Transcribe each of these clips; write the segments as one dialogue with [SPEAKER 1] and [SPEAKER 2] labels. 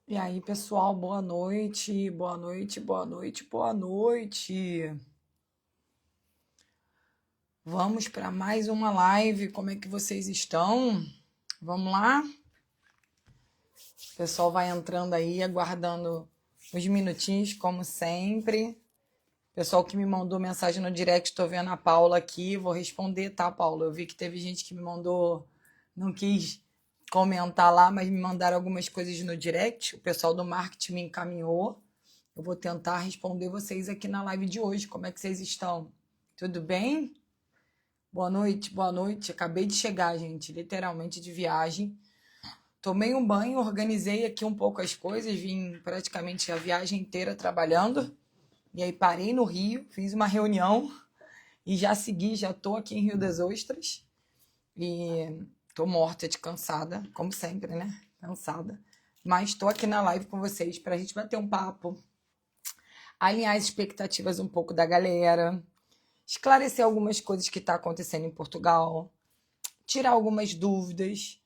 [SPEAKER 1] E aí, pessoal, boa noite, boa noite, boa noite, boa noite. Vamos para mais uma live. Como é que vocês estão? Vamos lá? O pessoal vai entrando aí, aguardando uns minutinhos, como sempre. Pessoal que me mandou mensagem no direct, estou vendo a Paula aqui, vou responder, tá, Paula? Eu vi que teve gente que me mandou, não quis comentar lá, mas me mandaram algumas coisas no direct. O pessoal do marketing me encaminhou. Eu vou tentar responder vocês aqui na live de hoje. Como é que vocês estão? Tudo bem? Boa noite, boa noite. Acabei de chegar, gente, literalmente de viagem. Tomei um banho, organizei aqui um pouco as coisas, vim praticamente a viagem inteira trabalhando. E aí parei no Rio, fiz uma reunião e já segui, já tô aqui em Rio das Ostras. E tô morta de cansada, como sempre, né? Cansada. Mas tô aqui na live com vocês pra gente bater um papo, alinhar as expectativas um pouco da galera, esclarecer algumas coisas que está acontecendo em Portugal, tirar algumas dúvidas,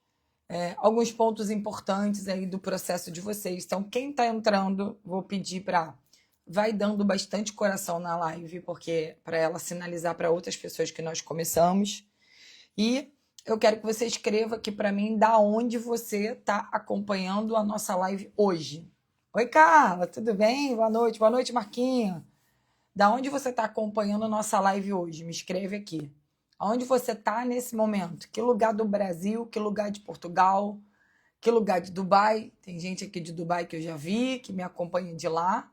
[SPEAKER 1] alguns pontos importantes aí do processo de vocês. Então, quem está entrando, vou pedir para vai dando bastante coração na live, porque para ela sinalizar para outras pessoas que nós começamos. E eu quero que você escreva aqui para mim da onde você está acompanhando a nossa live hoje. Oi, Carla, tudo bem? Boa noite, Marquinhos. Da onde você está acompanhando a nossa live hoje? Me escreve aqui. Aonde você está nesse momento? Que lugar do Brasil? Que lugar de Portugal? Que lugar de Dubai? Tem gente aqui de Dubai que eu já vi, que me acompanha de lá.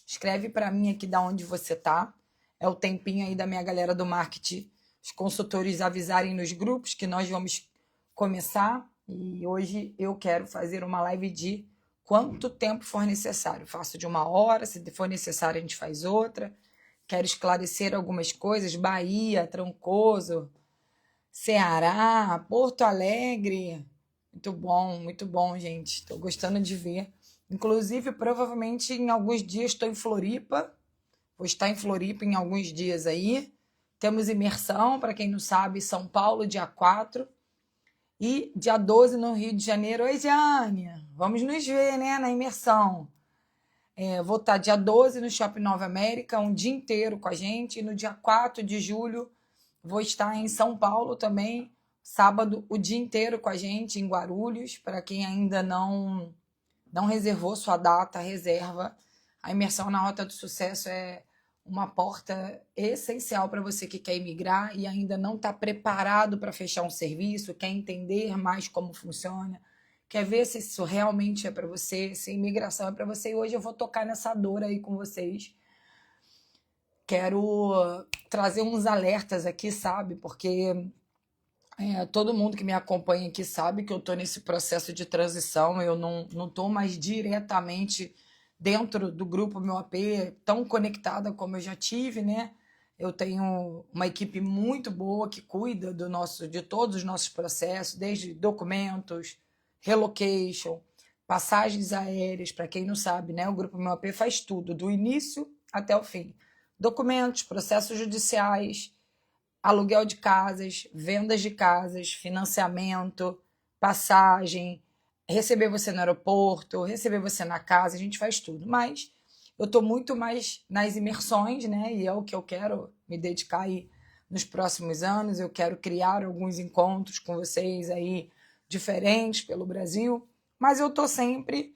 [SPEAKER 1] Escreve para mim aqui da onde você está. É o tempinho aí da minha galera do marketing, os consultores avisarem nos grupos que nós vamos começar. E hoje eu quero fazer uma live de quanto tempo for necessário. Faço de 1 hora, se for necessário a gente faz outra. Quero esclarecer algumas coisas. Bahia, Trancoso, Ceará, Porto Alegre. muito bom, gente. Estou gostando de ver. Inclusive, provavelmente em alguns dias estou em Floripa. Vou estar em Floripa em alguns dias aí. Temos imersão, para quem não sabe, São Paulo, dia 4. E dia 12 no Rio de Janeiro. Oi, Jane. Vamos nos ver, né, na imersão. Vou estar dia 12 no Shopping Nova América, um dia inteiro com a gente. E no dia 4 de julho vou estar em São Paulo também, sábado, o dia inteiro com a gente, em Guarulhos. Para quem ainda não reservou sua data, reserva. A imersão na Rota do Sucesso é uma porta essencial para você que quer imigrar e ainda não está preparado para fechar um serviço, quer entender mais como funciona, quer ver se isso realmente é para você, se a imigração é para você. E hoje eu vou tocar nessa dor aí com vocês. Quero trazer uns alertas aqui, sabe? Porque todo mundo que me acompanha aqui sabe que eu estou nesse processo de transição. Eu não estou mais diretamente dentro do grupo meu AP tão conectada como eu já tive, né? Eu tenho uma equipe muito boa que cuida de todos os nossos processos, desde documentos, relocation, passagens aéreas. Para quem não sabe, né? O grupo meu AP faz tudo, do início até o fim. Documentos, processos judiciais, aluguel de casas, vendas de casas, financiamento, passagem, receber você no aeroporto, receber você na casa, a gente faz tudo. Mas eu estou muito mais nas imersões, né? E é o que eu quero me dedicar aí nos próximos anos. Eu quero criar alguns encontros com vocês aí diferentes pelo Brasil, mas eu estou sempre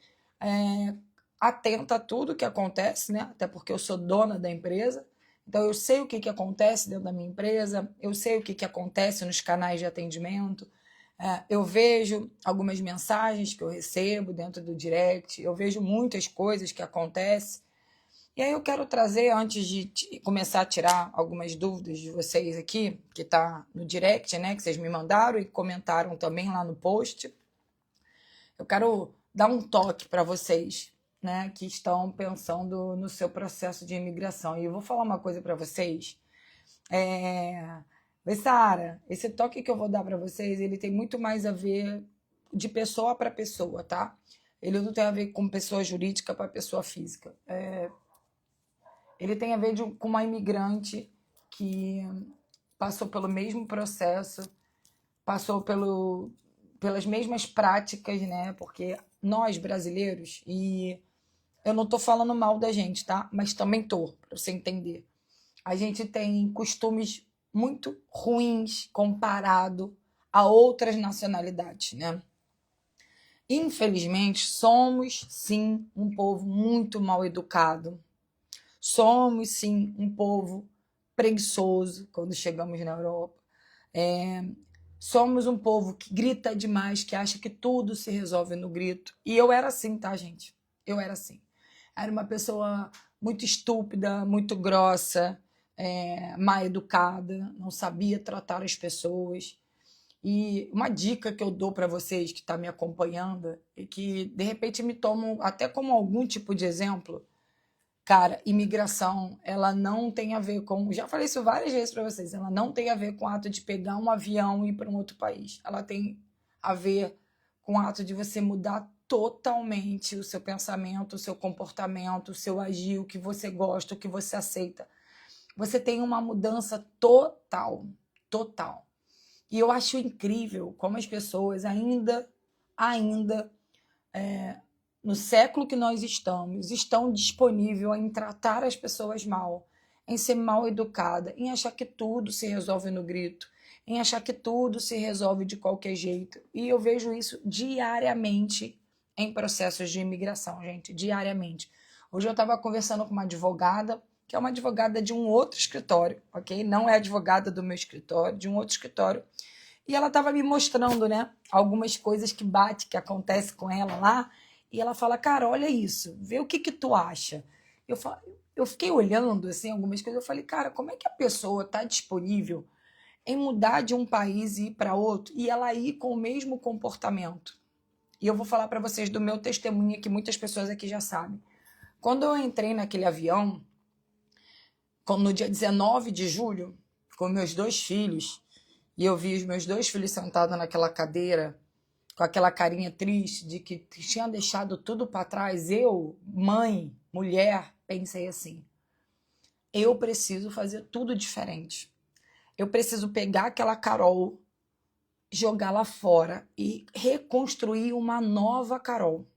[SPEAKER 1] atenta a tudo que acontece, né? Até porque eu sou dona da empresa. Então, eu sei o que acontece dentro da minha empresa, eu sei o que acontece nos canais de atendimento, eu vejo algumas mensagens que eu recebo dentro do direct, eu vejo muitas coisas que acontecem. E aí eu quero trazer, antes de começar a tirar algumas dúvidas de vocês aqui, que está no direct, né, que vocês me mandaram e comentaram também lá no post, eu quero dar um toque para vocês, né, que estão pensando no seu processo de imigração. E eu vou falar uma coisa para vocês. Sara, esse toque que eu vou dar para vocês, ele tem muito mais a ver de pessoa para pessoa, tá? Ele não tem a ver com pessoa jurídica para pessoa física. Ele tem a ver com uma imigrante que passou pelo mesmo processo, passou pelas mesmas práticas, né? Porque nós brasileiros, e eu não tô falando mal da gente, tá? Mas também tô, pra você entender. A gente tem costumes muito ruins comparado a outras nacionalidades, né? Infelizmente, somos sim um povo muito mal educado. Somos sim um povo preguiçoso quando chegamos na Europa. Somos um povo que grita demais, que acha que tudo se resolve no grito. E eu era assim, tá, gente? Eu era assim. Era uma pessoa muito estúpida, muito grossa, mal educada, não sabia tratar as pessoas. E uma dica que eu dou para vocês que estão me acompanhando e que de repente me tomam até como algum tipo de exemplo, cara, imigração, ela não tem a ver com, já falei isso várias vezes para vocês, ela não tem a ver com o ato de pegar um avião e ir para um outro país. Ela tem a ver com o ato de você mudar totalmente o seu pensamento, o seu comportamento, o seu agir, o que você gosta, o que você aceita. Você tem uma mudança total, total. E eu acho incrível como as pessoas ainda no século que nós estão disponíveis em tratar as pessoas mal, em ser mal educada, em achar que tudo se resolve no grito, em achar que tudo se resolve de qualquer jeito. E eu vejo isso diariamente em processos de imigração, gente, diariamente. Hoje eu estava conversando com uma advogada, que é uma advogada de um outro escritório, ok? Não é advogada do meu escritório, de um outro escritório. E ela estava me mostrando, né, algumas coisas que acontece com ela lá. E ela fala, cara, olha isso, vê o que tu acha. Eu fiquei olhando assim algumas coisas, eu falei, cara, como é que a pessoa está disponível em mudar de um país e ir para outro e ela ir com o mesmo comportamento? E eu vou falar para vocês do meu testemunho que muitas pessoas aqui já sabem. Quando eu entrei naquele avião, no dia 19 de julho, com meus 2 filhos, e eu vi os meus 2 filhos sentados naquela cadeira, com aquela carinha triste de que tinha deixado tudo para trás, eu, mãe, mulher, pensei assim, eu preciso fazer tudo diferente. Eu preciso pegar aquela Carol, jogar lá fora e reconstruir uma nova Carol.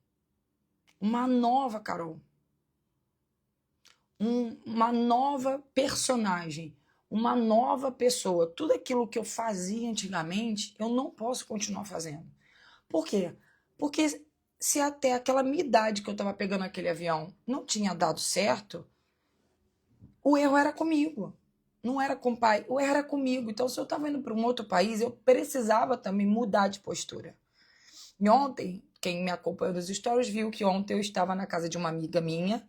[SPEAKER 1] Uma nova Carol. Uma nova personagem. Uma nova pessoa. Tudo aquilo que eu fazia antigamente, eu não posso continuar fazendo. Por quê? Porque se até aquela minha idade que eu estava pegando aquele avião não tinha dado certo, o erro era comigo. Não era com o pai, o erro era comigo. Então, se eu estava indo para um outro país, eu precisava também mudar de postura. E ontem, quem me acompanhou nos stories viu que ontem eu estava na casa de uma amiga minha.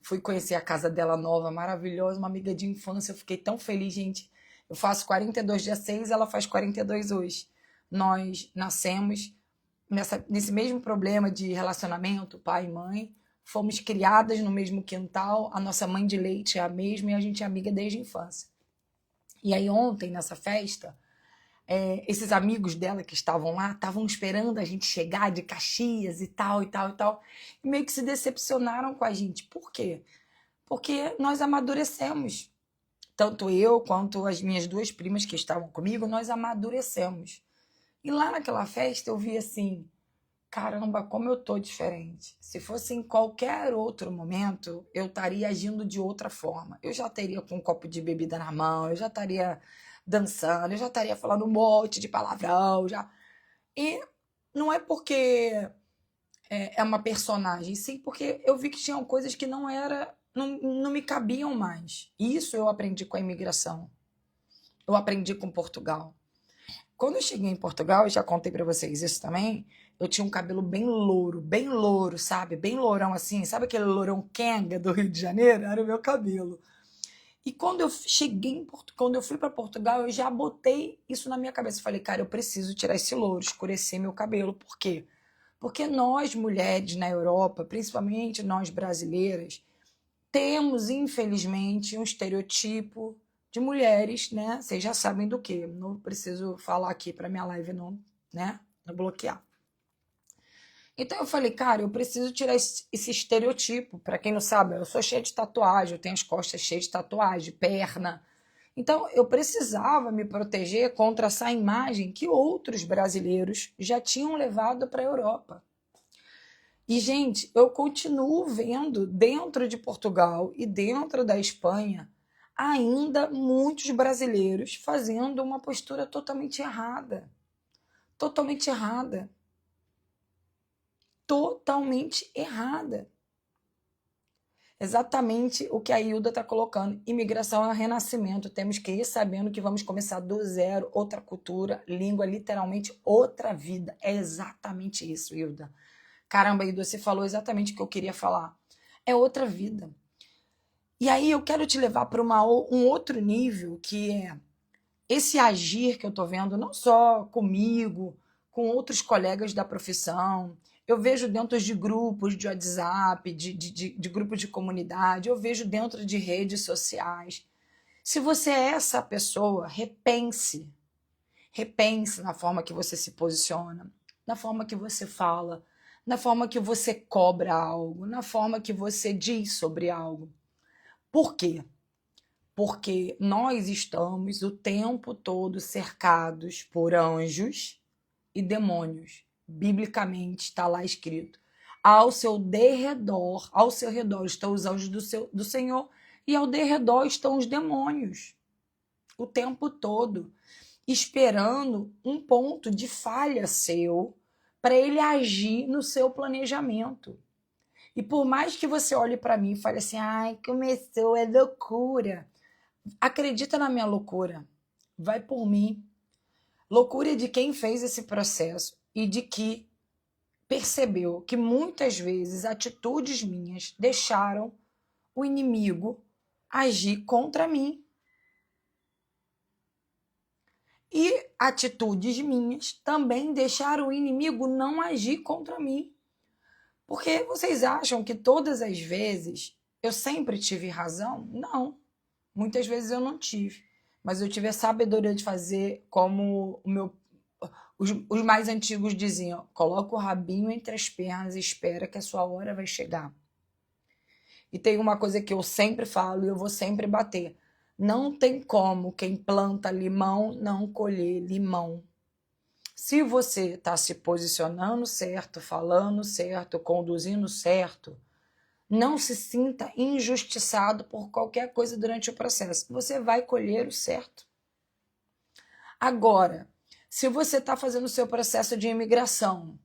[SPEAKER 1] Fui conhecer a casa dela nova, maravilhosa, uma amiga de infância. Eu fiquei tão feliz, gente. Eu faço 42 dia 6, ela faz 42 hoje. Nós nascemos nesse mesmo problema de relacionamento, pai e mãe. Fomos criadas no mesmo quintal, a nossa mãe de leite é a mesma e a gente é amiga desde a infância. E aí ontem, nessa festa, esses amigos dela que estavam lá, estavam esperando a gente chegar de Caxias e tal, e tal, e tal. E meio que se decepcionaram com a gente. Por quê? Porque nós amadurecemos. Tanto eu quanto as minhas 2 primas que estavam comigo, nós amadurecemos. E lá naquela festa eu vi assim, caramba, como eu tô diferente. Se fosse em qualquer outro momento, eu estaria agindo de outra forma. Eu já teria com um copo de bebida na mão, eu já estaria dançando, eu já estaria falando um monte de palavrão, já. E não é porque é uma personagem, sim porque eu vi que tinham coisas que não me cabiam mais. Isso eu aprendi com a imigração. Eu aprendi com Portugal. Quando eu cheguei em Portugal, eu já contei pra vocês isso também, eu tinha um cabelo bem louro, sabe? Bem lourão assim, sabe aquele lourão Kenga do Rio de Janeiro? Era o meu cabelo. E quando eu quando eu fui para Portugal, eu já botei isso na minha cabeça. Eu falei, cara, eu preciso tirar esse louro, escurecer meu cabelo. Por quê? Porque nós, mulheres na Europa, principalmente nós brasileiras, temos, infelizmente, um estereotipo de mulheres, né? Vocês já sabem do que. Não preciso falar aqui para minha live não, né? Não bloquear. Então eu falei, cara, eu preciso tirar esse estereotipo. Para quem não sabe, eu sou cheia de tatuagem, eu tenho as costas cheias de tatuagem, perna. Então, eu precisava me proteger contra essa imagem que outros brasileiros já tinham levado para a Europa. E, gente, eu continuo vendo dentro de Portugal e dentro da Espanha ainda muitos brasileiros fazendo uma postura totalmente errada. Totalmente errada. Totalmente errada. Exatamente o que a Hilda está colocando. Imigração é um renascimento. Temos que ir sabendo que vamos começar do zero, outra cultura, língua, literalmente outra vida. É exatamente isso, Hilda. Caramba, Hilda, você falou exatamente o que eu queria falar. É outra vida. E aí eu quero te levar para um outro nível, que é esse agir que eu estou vendo, não só comigo, com outros colegas da profissão. Eu vejo dentro de grupos de WhatsApp, de grupos de comunidade, eu vejo dentro de redes sociais. Se você é essa pessoa, repense. Repense na forma que você se posiciona, na forma que você fala, na forma que você cobra algo, na forma que você diz sobre algo. Por quê? Porque nós estamos o tempo todo cercados por anjos e demônios. Biblicamente está lá escrito. Ao seu derredor estão os anjos do Senhor e ao derredor estão os demônios. O tempo todo, esperando um ponto de falha seu para ele agir no seu planejamento. E por mais que você olhe para mim e fale assim, ai, começou, é loucura. Acredita na minha loucura. Vai por mim. Loucura de quem fez esse processo e de que percebeu que muitas vezes atitudes minhas deixaram o inimigo agir contra mim. E atitudes minhas também deixaram o inimigo não agir contra mim. Porque vocês acham que todas as vezes eu sempre tive razão? Não. Muitas vezes eu não tive. Mas eu tive a sabedoria de fazer como os mais antigos diziam: coloca o rabinho entre as pernas e espera que a sua hora vai chegar. E tem uma coisa que eu sempre falo e eu vou sempre bater. Não tem como quem planta limão não colher limão. Se você está se posicionando certo, falando certo, conduzindo certo, não se sinta injustiçado por qualquer coisa durante o processo. Você vai colher o certo. Agora, se você está fazendo o seu processo de imigração,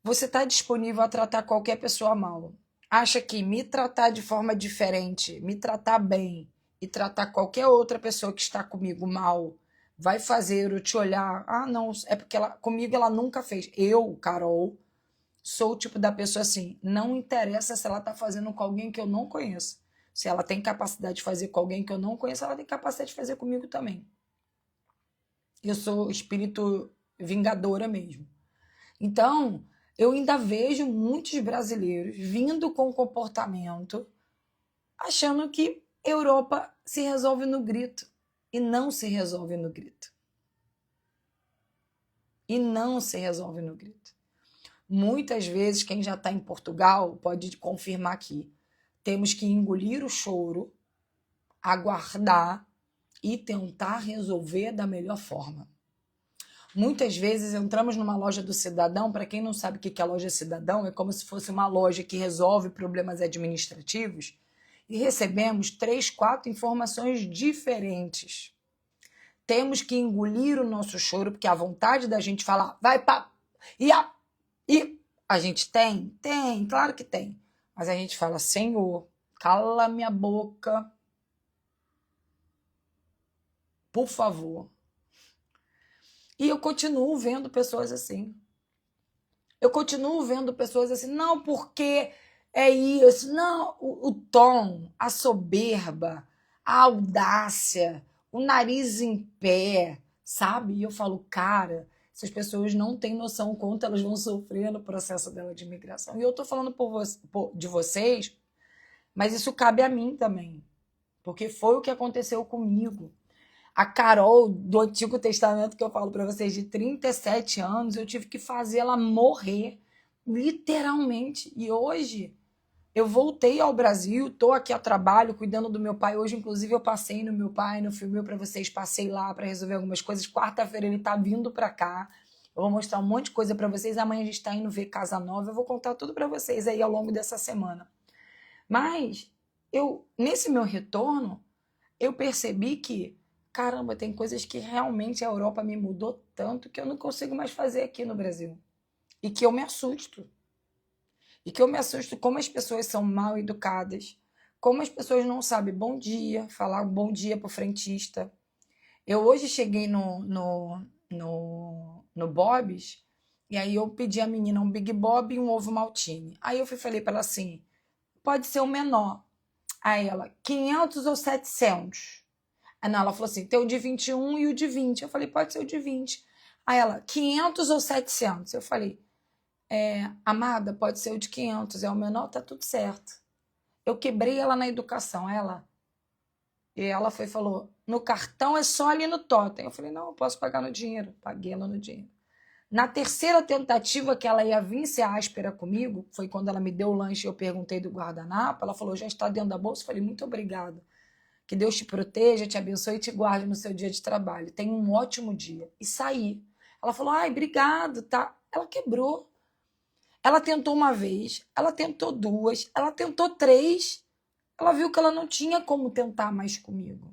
[SPEAKER 1] você está disponível a tratar qualquer pessoa mal. Acha que me tratar de forma diferente, me tratar bem e tratar qualquer outra pessoa que está comigo mal vai fazer eu te olhar, ah, não, é porque comigo ela nunca fez. Eu, Carol, sou o tipo da pessoa assim, não interessa se ela está fazendo com alguém que eu não conheço. Se ela tem capacidade de fazer com alguém que eu não conheço, ela tem capacidade de fazer comigo também. Eu sou espírito vingadora mesmo. Então, eu ainda vejo muitos brasileiros vindo com comportamento achando que Europa se resolve no grito. E não se resolve no grito. E não se resolve no grito. Muitas vezes, quem já está em Portugal pode confirmar aqui. Temos que engolir o choro, aguardar e tentar resolver da melhor forma. Muitas vezes entramos numa loja do cidadão, para quem não sabe o que é loja cidadão, é como se fosse uma loja que resolve problemas administrativos e recebemos 3, 4 informações diferentes. Temos que engolir o nosso choro, porque a vontade da gente falar, vai pá, e a gente tem? Tem, claro que tem. Mas a gente fala, Senhor, cala minha boca, por favor. E eu continuo vendo pessoas assim. Eu continuo vendo pessoas assim, não porque é isso, não, o tom, a soberba, a audácia, o nariz em pé, sabe? E eu falo, cara, essas pessoas não têm noção quanto elas vão sofrer no processo dela de imigração. E eu tô falando de vocês, mas isso cabe a mim também, porque foi o que aconteceu comigo. A Carol do Antigo Testamento, que eu falo para vocês, de 37 anos, eu tive que fazer ela morrer, literalmente. E hoje, Eu voltei ao Brasil, tô aqui a trabalho, cuidando do meu pai. Hoje, inclusive, eu passei no meu pai, no filme para vocês, passei lá para resolver algumas coisas. Quarta-feira ele tá vindo para cá. Eu vou mostrar um monte de coisa para vocês. Amanhã a gente tá indo ver Casa Nova. Eu vou contar tudo para vocês aí ao longo dessa semana. Mas nesse meu retorno, eu percebi que, caramba, tem coisas que realmente a Europa me mudou tanto que eu não consigo mais fazer aqui no Brasil. E que eu me assusto. E que eu me assusto como as pessoas são mal educadas, como as pessoas não sabem bom dia, falar bom dia pro frentista. Eu hoje cheguei no Bob's, e aí eu pedi a menina um Big Bob e um ovo maltine. Aí eu falei para ela assim, pode ser o menor. Aí ela, 500 ou 700? Aí não, ela falou assim, tem o de 21 e o de 20. Eu falei, pode ser o de 20. Aí ela, 500 ou 700? Eu falei, amada, pode ser o de 500, é o menor, tá tudo certo. Eu quebrei ela na educação, e ela foi e falou, no cartão é só ali no totem. Eu falei, não, eu posso pagar no dinheiro. Paguei ela no dinheiro. Na terceira tentativa que ela ia vir ser áspera comigo, foi quando ela me deu o lanche e eu perguntei do guardanapo, ela falou, já está dentro da bolsa? Eu falei, muito obrigada. Que Deus te proteja, te abençoe e te guarde no seu dia de trabalho. Tenha um ótimo dia. E saí. Ela falou, ai, obrigado, tá? Ela quebrou. Ela tentou uma vez, ela tentou duas, ela tentou três. Ela viu que ela não tinha como tentar mais comigo.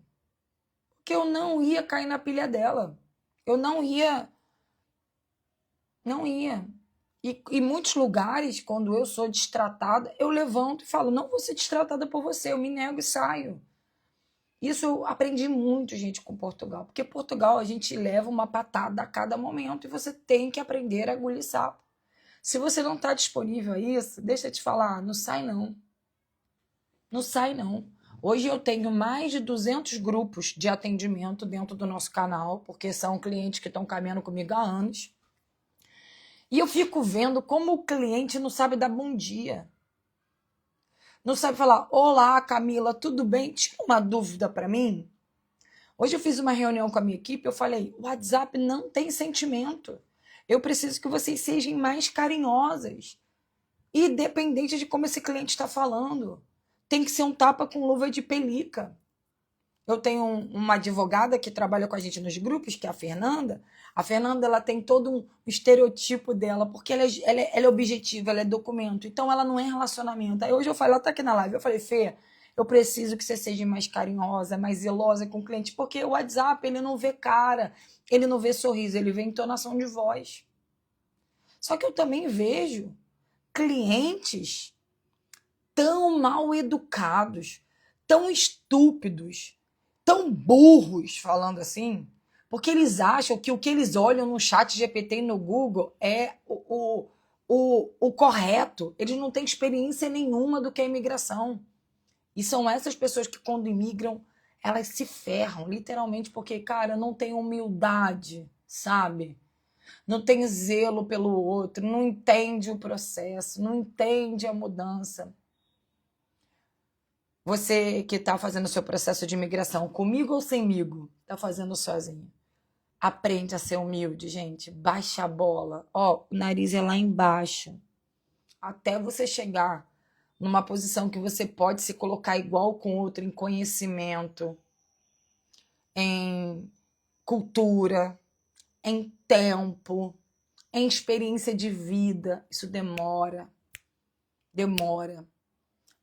[SPEAKER 1] Porque eu não ia cair na pilha dela. Eu não ia. Não ia. E em muitos lugares, quando eu sou destratada, eu levanto e falo, não vou ser destratada por você, eu me nego e saio. Isso eu aprendi muito, gente, com Portugal. Porque Portugal a gente leva uma patada a cada momento e você tem que aprender a engolir sapo. Se você não está disponível a isso, deixa eu te falar, não sai não. Não sai não. Hoje eu tenho mais de 200 grupos de atendimento dentro do nosso canal, porque são clientes que estão caminhando comigo há anos. E eu fico vendo como o cliente não sabe dar bom dia. Não sabe falar, olá Camila, tudo bem? Tira uma dúvida para mim. Hoje eu fiz uma reunião com a minha equipe, eu falei, o WhatsApp não tem sentimento. Eu preciso que vocês sejam mais carinhosas. Independente de como esse cliente está falando. Tem que ser um tapa com luva de pelica. Eu tenho uma advogada que trabalha com a gente nos grupos, que é a Fernanda. A Fernanda ela tem todo um estereotipo dela, porque ela é objetiva, ela é documento. Então ela não é relacionamento. Aí hoje eu falei, ela tá aqui na live, eu falei, Fê, eu preciso que você seja mais carinhosa, mais zelosa com o cliente, porque o WhatsApp ele não vê cara, ele não vê sorriso, ele vê entonação de voz. Só que eu também vejo clientes tão mal educados, tão estúpidos, tão burros, falando assim, porque eles acham que o que eles olham no chat GPT e no Google é o correto. Eles não têm experiência nenhuma do que é imigração. E são essas pessoas que, quando imigram, elas se ferram, literalmente, porque, cara, não tem humildade, sabe? Não tem zelo pelo outro, não entende o processo, não entende a mudança. Você que está fazendo o seu processo de imigração, comigo ou semigo, está fazendo sozinho. Aprende a ser humilde, gente. Baixa a bola. Ó, o nariz é lá embaixo. Até você chegar numa posição que você pode se colocar igual com outro em conhecimento, em cultura, em tempo, em experiência de vida. Isso demora. Demora.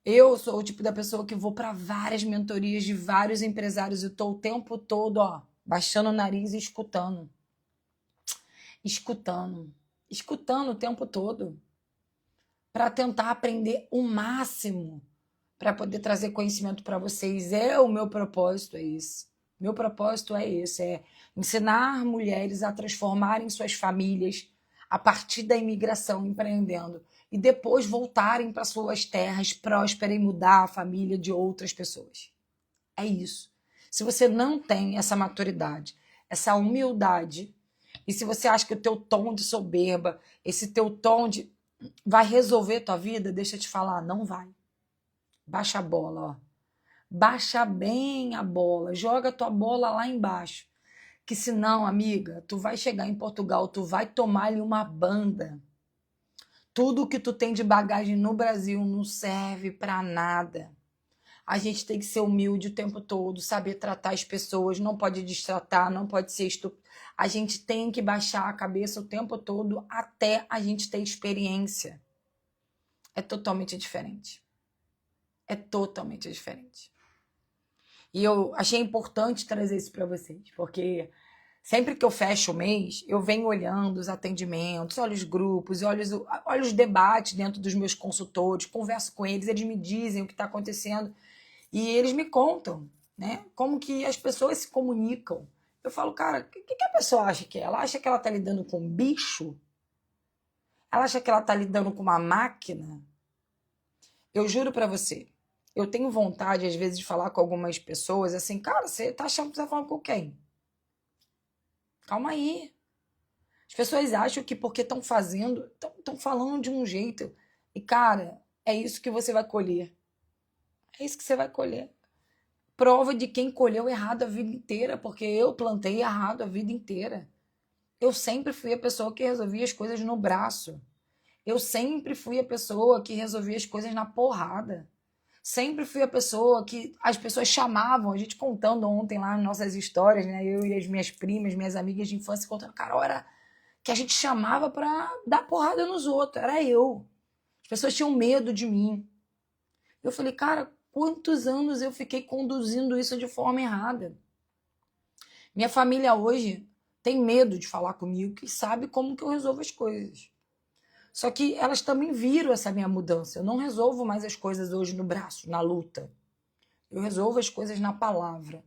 [SPEAKER 1] Eu sou o tipo da pessoa que vou para várias mentorias de vários empresários e estou o tempo todo, ó, baixando o nariz e escutando. Escutando o tempo todo. Para tentar aprender o máximo, para poder trazer conhecimento para vocês. O meu propósito é esse. Meu propósito é esse, é ensinar mulheres a transformarem suas famílias a partir da imigração, empreendendo. E depois voltarem para suas terras prósperas e mudar a família de outras pessoas. É isso. Se você não tem essa maturidade, essa humildade, e se você acha que o teu tom de soberba, esse teu tom de vai resolver tua vida, deixa eu te falar, não vai. Baixa a bola, ó. Baixa bem a bola, joga tua bola lá embaixo. Que senão, amiga, tu vai chegar em Portugal, tu vai tomar ali uma banda. Tudo que tu tem de bagagem no Brasil não serve para nada. A gente tem que ser humilde o tempo todo, saber tratar as pessoas, não pode destratar, não pode ser estúpido. A gente tem que baixar a cabeça o tempo todo até a gente ter experiência. É totalmente diferente. É totalmente diferente. E eu achei importante trazer isso para vocês, porque sempre que eu fecho o mês, eu venho olhando os atendimentos, olho os grupos, olho os debates dentro dos meus consultores, converso com eles, eles me dizem o que está acontecendo e eles me contam, né? Como que as pessoas se comunicam. Eu falo, cara, o que a pessoa acha que é? Ela acha que ela está lidando com um bicho? Ela acha que ela está lidando com uma máquina? Eu juro para você, eu tenho vontade, às vezes, de falar com algumas pessoas assim, cara, você tá achando que você tá falando com quem? Calma aí. As pessoas acham que porque estão fazendo, estão falando de um jeito. E, cara, é isso que você vai colher. É isso que você vai colher. Prova de quem colheu errado a vida inteira, porque eu plantei errado a vida inteira. Eu sempre fui a pessoa que resolvia as coisas no braço. Eu sempre fui a pessoa que resolvia as coisas na porrada. Sempre fui a pessoa que as pessoas chamavam, a gente contando ontem lá nas nossas histórias, né? Eu e as minhas primas, minhas amigas de infância contando, cara, era que a gente chamava pra dar porrada nos outros, era eu. As pessoas tinham medo de mim. Eu falei, cara, quantos anos eu fiquei conduzindo isso de forma errada? Minha família hoje tem medo de falar comigo, que sabe como que eu resolvo as coisas. Só que elas também viram essa minha mudança. Eu não resolvo mais as coisas hoje no braço, na luta. Eu resolvo as coisas na palavra,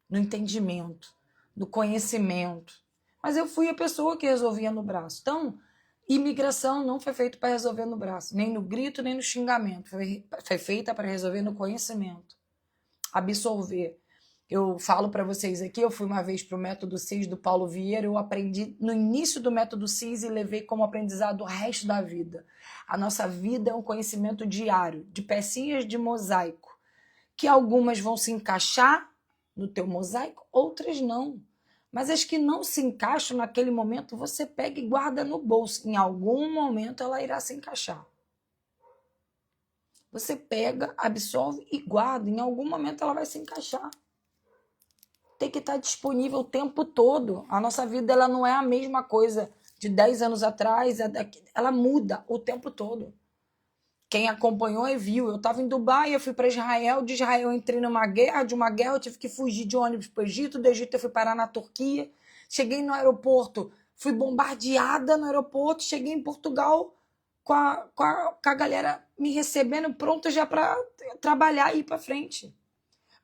[SPEAKER 1] no entendimento, no conhecimento. Mas eu fui a pessoa que resolvia no braço. Então, imigração não foi feita para resolver no braço, nem no grito, nem no xingamento. Foi feita para resolver no conhecimento. Absorver. Eu falo para vocês aqui, eu fui uma vez para o método CIS do Paulo Vieira, eu aprendi no início do método CIS e levei como aprendizado o resto da vida. A nossa vida é um conhecimento diário, de pecinhas de mosaico, que algumas vão se encaixar no teu mosaico, outras não. Mas as que não se encaixam naquele momento, você pega e guarda no bolso. Em algum momento ela irá se encaixar. Você pega, absorve e guarda. Em algum momento ela vai se encaixar. Tem que estar disponível o tempo todo. A nossa vida ela não é a mesma coisa de 10 anos atrás. Ela muda o tempo todo. Quem acompanhou e viu. Eu estava em Dubai, eu fui para Israel. De Israel eu entrei numa guerra. De uma guerra eu tive que fugir de ônibus para o Egito. Do Egito eu fui parar na Turquia. Cheguei no aeroporto. Fui bombardeada no aeroporto. Cheguei em Portugal com a galera me recebendo pronta já para trabalhar e ir para frente.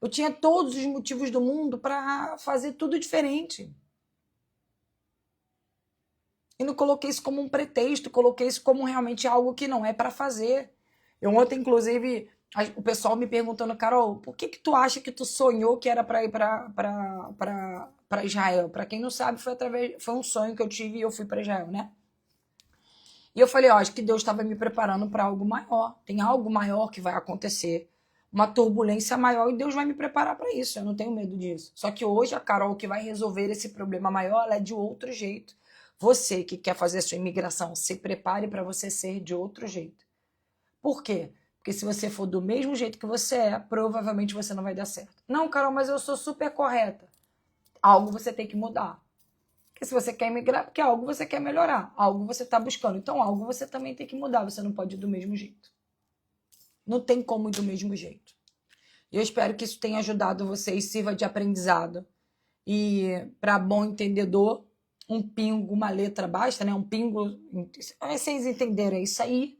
[SPEAKER 1] Eu tinha todos os motivos do mundo para fazer tudo diferente. E não coloquei isso como um pretexto, coloquei isso como realmente algo que não é para fazer. Eu ontem, inclusive, o pessoal me perguntando, Carol, por que tu acha que tu sonhou que era para ir para Israel? Para quem não sabe, foi um sonho que eu tive e eu fui para Israel, né? E eu falei, acho que Deus estava me preparando para algo maior. Tem algo maior que vai acontecer. Uma turbulência maior e Deus vai me preparar para isso, eu não tenho medo disso. Só que hoje a Carol que vai resolver esse problema maior, ela é de outro jeito. Você que quer fazer a sua imigração, se prepare para você ser de outro jeito. Por quê? Porque se você for do mesmo jeito que você é, provavelmente você não vai dar certo. Não, Carol, mas eu sou super correta. Algo você tem que mudar. Porque se você quer imigrar, porque algo você quer melhorar. Algo você está buscando. Então algo você também tem que mudar. Você não pode ir do mesmo jeito. Não tem como ir do mesmo jeito. Eu espero que isso tenha ajudado vocês, sirva de aprendizado. E, para bom entendedor, um pingo, uma letra basta, né? Um pingo, vocês entenderam, é isso aí.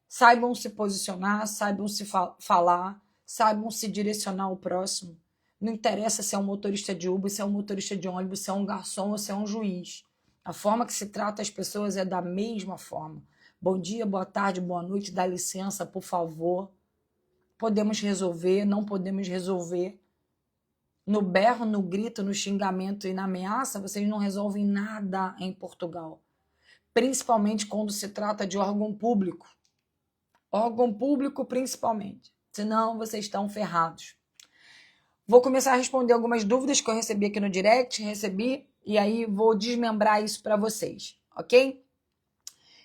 [SPEAKER 1] Saibam se posicionar, saibam se falar, saibam se direcionar ao próximo. Não interessa se é um motorista de Uber, se é um motorista de ônibus, se é um garçom ou se é um juiz. A forma que se trata as pessoas é da mesma forma. Bom dia, boa tarde, boa noite, dá licença, por favor. Podemos resolver, não podemos resolver. No berro, no grito, no xingamento e na ameaça, vocês não resolvem nada em Portugal. Principalmente quando se trata de órgão público. Órgão público, principalmente. Senão, vocês estão ferrados. Vou começar a responder algumas dúvidas que eu recebi aqui no direct, e aí vou desmembrar isso para vocês, ok?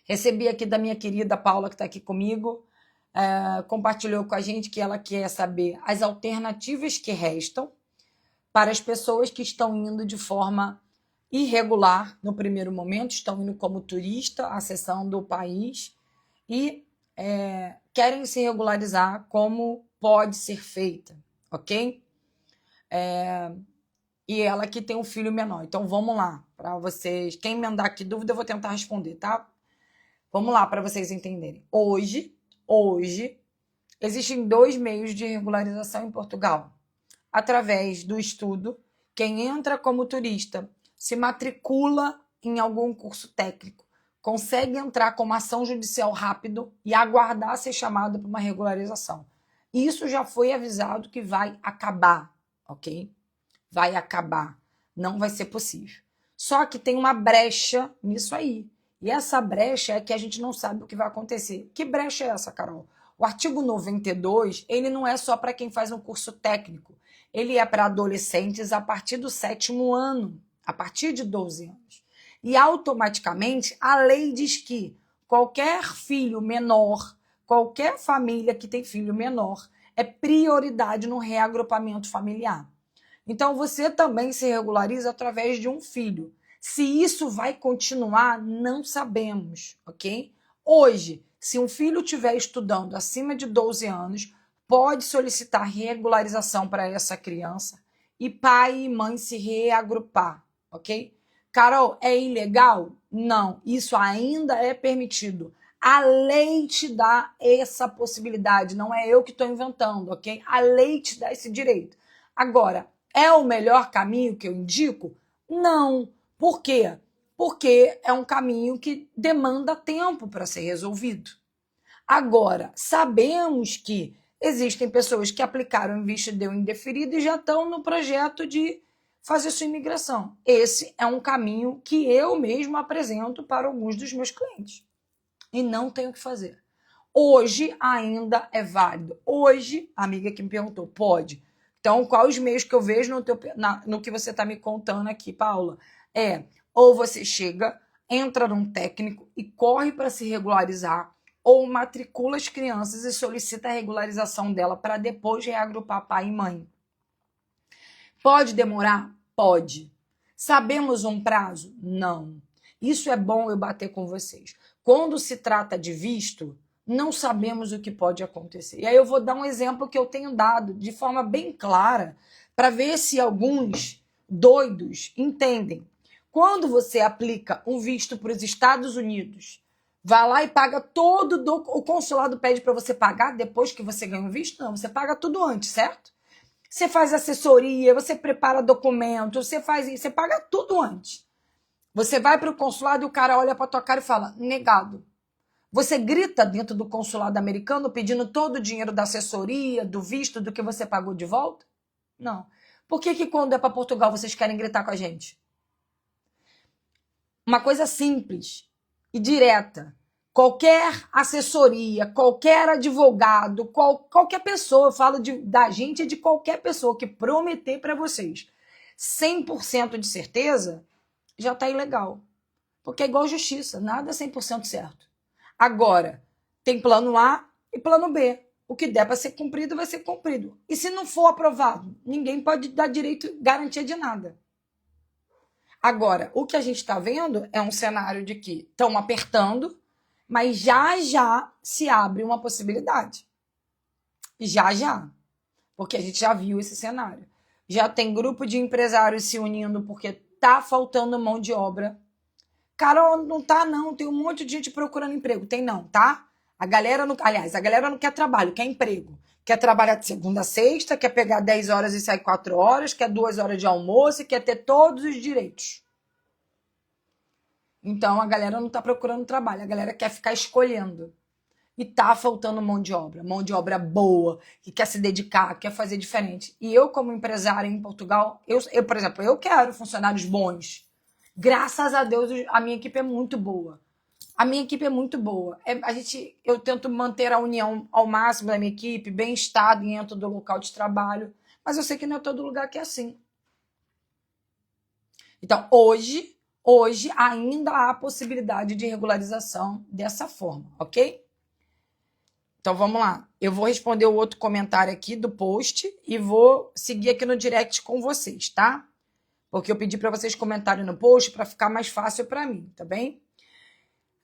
[SPEAKER 1] Recebi aqui da minha querida Paula, que está aqui comigo, compartilhou com a gente que ela quer saber as alternativas que restam para as pessoas que estão indo de forma irregular no primeiro momento, estão indo como turista, acessando o país e querem se regularizar, como pode ser feita, ok? E ela que tem um filho menor. Então, vamos lá, para vocês. Quem mandar aqui dúvida, eu vou tentar responder, tá? Vamos lá, para vocês entenderem. Hoje, existem 2 meios de regularização em Portugal. Através do estudo, quem entra como turista, se matricula em algum curso técnico, consegue entrar com uma ação judicial rápido e aguardar ser chamado para uma regularização. Isso já foi avisado que vai acabar, ok? Vai acabar. Não vai ser possível. Só que tem uma brecha nisso aí. E essa brecha é que a gente não sabe o que vai acontecer. Que brecha é essa, Carol? O artigo 92, ele não é só para quem faz um curso técnico. Ele é para adolescentes a partir do 7º ano, a partir de 12 anos. E automaticamente a lei diz que qualquer filho menor, qualquer família que tem filho menor, é prioridade no reagrupamento familiar. Então você também se regulariza através de um filho. Se isso vai continuar, não sabemos, ok? Hoje, se um filho estiver estudando acima de 12 anos, pode solicitar regularização para essa criança e pai e mãe se reagrupar, ok? Carol, é ilegal? Não, isso ainda é permitido. A lei te dá essa possibilidade, não é eu que estou inventando, ok? A lei te dá esse direito. Agora, é o melhor caminho que eu indico? Não. Por quê? Porque é um caminho que demanda tempo para ser resolvido. Agora, sabemos que existem pessoas que aplicaram visto de indeferido e já estão no projeto de fazer sua imigração. Esse é um caminho que eu mesmo apresento para alguns dos meus clientes. E não tenho o que fazer. Hoje ainda é válido. Hoje, a amiga que me perguntou, pode. Então, quais os meios que eu vejo no que você está me contando aqui, Paula? Ou você chega, entra num técnico e corre para se regularizar, ou matricula as crianças e solicita a regularização dela para depois reagrupar pai e mãe. Pode demorar? Pode. Sabemos um prazo? Não. Isso é bom eu bater com vocês. Quando se trata de visto, não sabemos o que pode acontecer. E aí eu vou dar um exemplo que eu tenho dado de forma bem clara para ver se alguns doidos entendem. Quando você aplica um visto para os Estados Unidos, vai lá e paga todo, o consulado pede para você pagar depois que você ganha o visto? Não, você paga tudo antes, certo? Você faz assessoria, você prepara documento, você faz isso, você paga tudo antes. Você vai para o consulado e o cara olha para tua cara e fala, negado. Você grita dentro do consulado americano pedindo todo o dinheiro da assessoria, do visto, do que você pagou de volta? Não. Por que quando é para Portugal vocês querem gritar com a gente? Uma coisa simples e direta. Qualquer assessoria, qualquer advogado, qualquer pessoa, eu falo da gente e de qualquer pessoa que prometer para vocês 100% de certeza, já está ilegal. Porque é igual justiça, nada é 100% certo. Agora, tem plano A e plano B. O que der para ser cumprido, vai ser cumprido. E se não for aprovado, ninguém pode dar direito, garantia de nada. Agora, o que a gente está vendo é um cenário de que estão apertando, mas já se abre uma possibilidade. Já. Porque a gente já viu esse cenário. Já tem grupo de empresários se unindo porque tá faltando mão de obra. Carol, não tá não, tem um monte de gente procurando emprego. Tem não, tá? A galera não quer trabalho, quer emprego. Quer trabalhar de segunda a sexta, quer pegar 10 horas e sair 4 horas, quer 2 horas de almoço e quer ter todos os direitos. Então, a galera não tá procurando trabalho, a galera quer ficar escolhendo. E tá faltando mão de obra boa, que quer se dedicar, quer fazer diferente. E eu, como empresária em Portugal, por exemplo, eu quero funcionários bons. Graças a Deus, a minha equipe é muito boa. Eu tento manter a união ao máximo da minha equipe, bem-estar dentro do local de trabalho, mas eu sei que não é todo lugar que é assim. Então, hoje hoje ainda há possibilidade de regularização dessa forma, ok? Então vamos lá. Eu vou responder o outro comentário aqui do post e vou seguir aqui no direct com vocês, tá? Porque eu pedi para vocês comentarem no post para ficar mais fácil para mim, tá bem?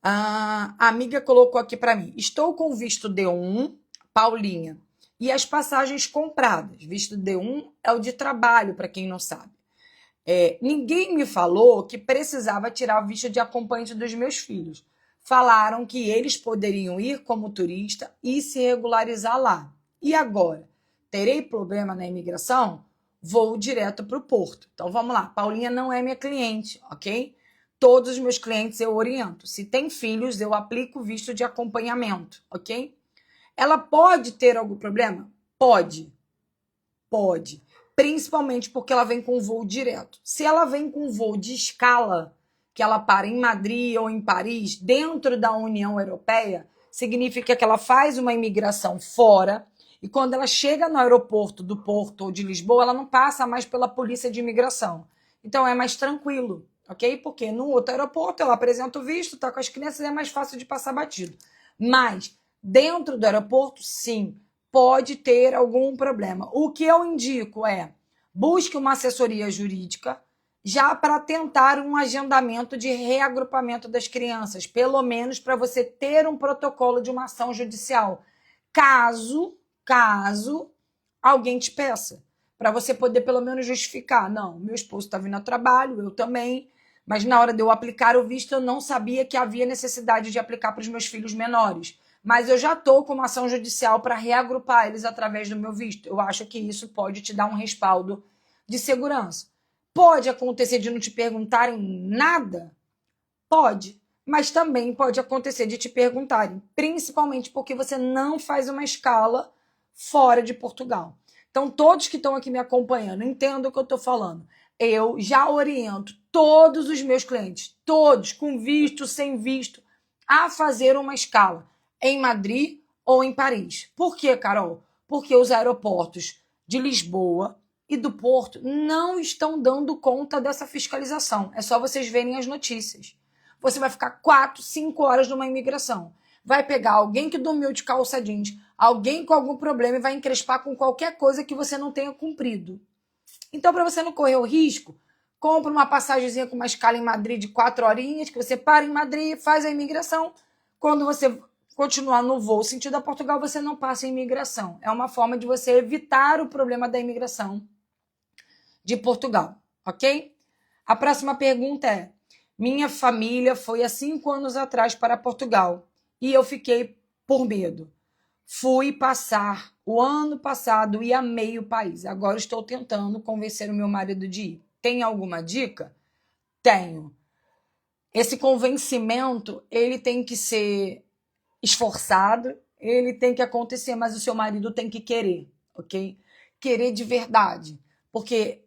[SPEAKER 1] A amiga colocou aqui para mim: estou com visto D1, Paulinha, e as passagens compradas. Visto D1 é o de trabalho, para quem não sabe. Ninguém me falou que precisava tirar o visto de acompanhante dos meus filhos. Falaram que eles poderiam ir como turista e se regularizar lá. E agora? Terei problema na imigração? Vou direto para o porto. Então vamos lá. Paulinha não é minha cliente, ok? Todos os meus clientes eu oriento. Se tem filhos, eu aplico visto de acompanhamento, ok? Ela pode ter algum problema? Pode. Pode. Principalmente porque ela vem com voo direto. Se ela vem com voo de escala, que ela para em Madrid ou em Paris, dentro da União Europeia, significa que ela faz uma imigração fora e quando ela chega no aeroporto do Porto ou de Lisboa, ela não passa mais pela polícia de imigração. Então é mais tranquilo, ok? Porque no outro aeroporto ela apresenta o visto, tá com as crianças, é mais fácil de passar batido. Mas dentro do aeroporto, sim, pode ter algum problema. O que eu indico é busque uma assessoria jurídica já para tentar um agendamento de reagrupamento das crianças, pelo menos para você ter um protocolo de uma ação judicial, caso alguém te peça, para você poder pelo menos justificar. Não, meu esposo está vindo ao trabalho, eu também, mas na hora de eu aplicar o visto eu não sabia que havia necessidade de aplicar para os meus filhos menores. Mas eu já estou com uma ação judicial para reagrupar eles através do meu visto. Eu acho que isso pode te dar um respaldo de segurança. Pode acontecer de não te perguntarem nada? Pode. Mas também pode acontecer de te perguntarem, principalmente porque você não faz uma escala fora de Portugal. Então, todos que estão aqui me acompanhando, entendam o que eu estou falando. Eu já oriento todos os meus clientes, todos, com visto, sem visto, a fazer uma escala em Madrid ou em Paris. Por quê, Carol? Porque os aeroportos de Lisboa e do Porto não estão dando conta dessa fiscalização. É só vocês verem as notícias. Você vai ficar 4, 5 horas numa imigração. Vai pegar alguém que dormiu de calça jeans, alguém com algum problema e vai encrespar com qualquer coisa que você não tenha cumprido. Então, para você não correr o risco, compra uma passagemzinha com uma escala em Madrid de 4 horinhas, que você para em Madrid, faz a imigração. Quando você continuar no voo sentido a Portugal, você não passa em imigração. É uma forma de você evitar o problema da imigração de Portugal, ok? A próxima pergunta é: minha família foi há 5 anos atrás para Portugal e eu fiquei por medo. Fui passar o ano passado e amei o país. Agora estou tentando convencer o meu marido de ir. Tem alguma dica? Tenho. Esse convencimento, ele tem que ser esforçado, ele tem que acontecer, mas o seu marido tem que querer, ok? Querer de verdade. Porque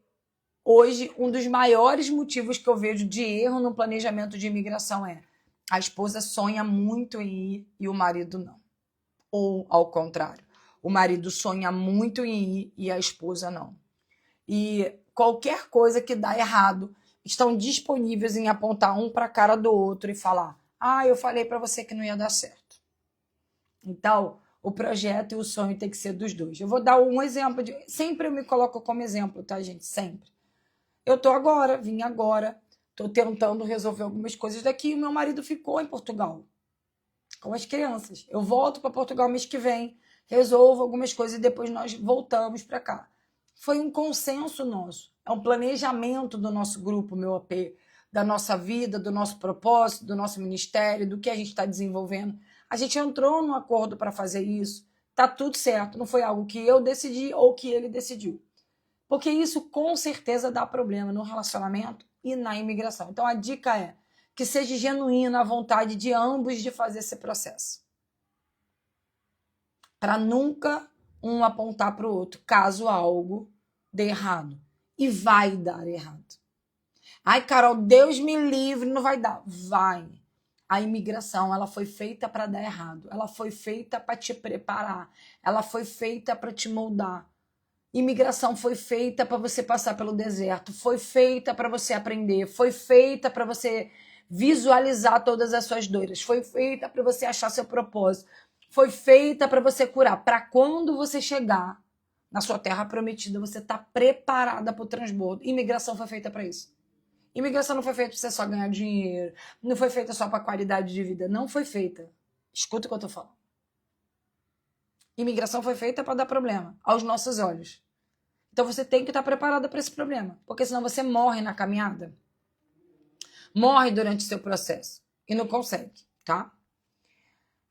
[SPEAKER 1] hoje, um dos maiores motivos que eu vejo de erro no planejamento de imigração é a esposa sonha muito em ir e o marido não. Ou ao contrário, o marido sonha muito em ir e a esposa não. E qualquer coisa que dá errado, estão disponíveis em apontar um para a cara do outro e falar: eu falei para você que não ia dar certo. Então, o projeto e o sonho tem que ser dos dois. Eu vou dar um exemplo. Sempre eu me coloco como exemplo, tá, gente? Sempre. Eu vim agora, estou tentando resolver algumas coisas daqui e o meu marido ficou em Portugal com as crianças. Eu volto para Portugal mês que vem, resolvo algumas coisas e depois nós voltamos para cá. Foi um consenso nosso, é um planejamento do nosso grupo, meu AP, da nossa vida, do nosso propósito, do nosso ministério, do que a gente está desenvolvendo. A gente entrou num acordo para fazer isso, tá tudo certo, não foi algo que eu decidi ou que ele decidiu. Porque isso com certeza dá problema no relacionamento e na imigração. Então a dica é que seja genuína a vontade de ambos de fazer esse processo. Para nunca um apontar para o outro, caso algo dê errado. E vai dar errado. Ai, Carol, Deus me livre, não vai dar. Vai. A imigração, ela foi feita para dar errado. Ela foi feita para te preparar. Ela foi feita para te moldar. Imigração foi feita para você passar pelo deserto, foi feita para você aprender, foi feita para você visualizar todas as suas dores, foi feita para você achar seu propósito, foi feita para você curar. Para quando você chegar na sua terra prometida, você está preparada para o transbordo. Imigração foi feita para isso. Imigração não foi feita para você só ganhar dinheiro, não foi feita só para qualidade de vida, não foi feita. Escuta o que eu estou falando. Imigração foi feita para dar problema aos nossos olhos. Então você tem que estar preparada para esse problema, porque senão você morre na caminhada. Morre durante o seu processo e não consegue, tá?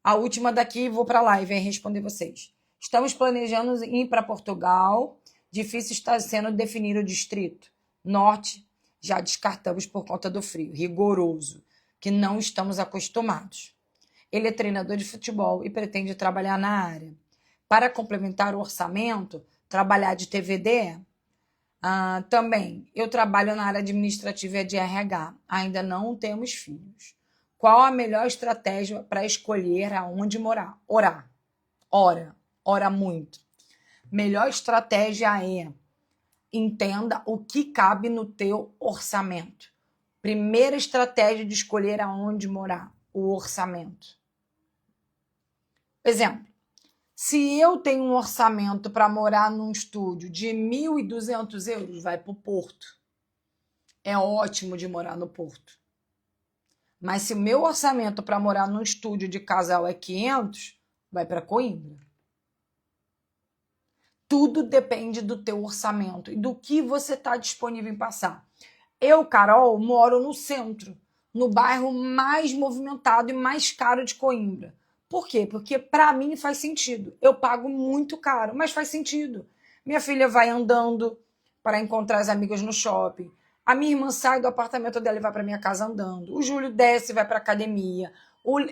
[SPEAKER 1] A última daqui, vou para a live e responder vocês. Estamos planejando ir para Portugal. Difícil está sendo definir o distrito. Norte, já descartamos por conta do frio. Rigoroso, que não estamos acostumados. Ele é treinador de futebol e pretende trabalhar na área. Para complementar o orçamento, trabalhar de TVD? Também, eu trabalho na área administrativa e de RH. Ainda não temos filhos. Qual a melhor estratégia para escolher aonde morar? Orar. Ora muito. Melhor estratégia é entenda o que cabe no teu orçamento. Primeira estratégia de escolher aonde morar, o orçamento. Exemplo, se eu tenho um orçamento para morar num estúdio de 1.200 euros, vai para o Porto. É ótimo de morar no Porto. Mas se o meu orçamento para morar num estúdio de casal é 500, vai para Coimbra. Tudo depende do teu orçamento e do que você está disponível em passar. Eu, Carol, moro no centro, no bairro mais movimentado e mais caro de Coimbra. Por quê? Porque para mim faz sentido. Eu pago muito caro, mas faz sentido. Minha filha vai andando para encontrar as amigas no shopping. A minha irmã sai do apartamento dela e vai para minha casa andando. O Júlio desce e vai para a academia.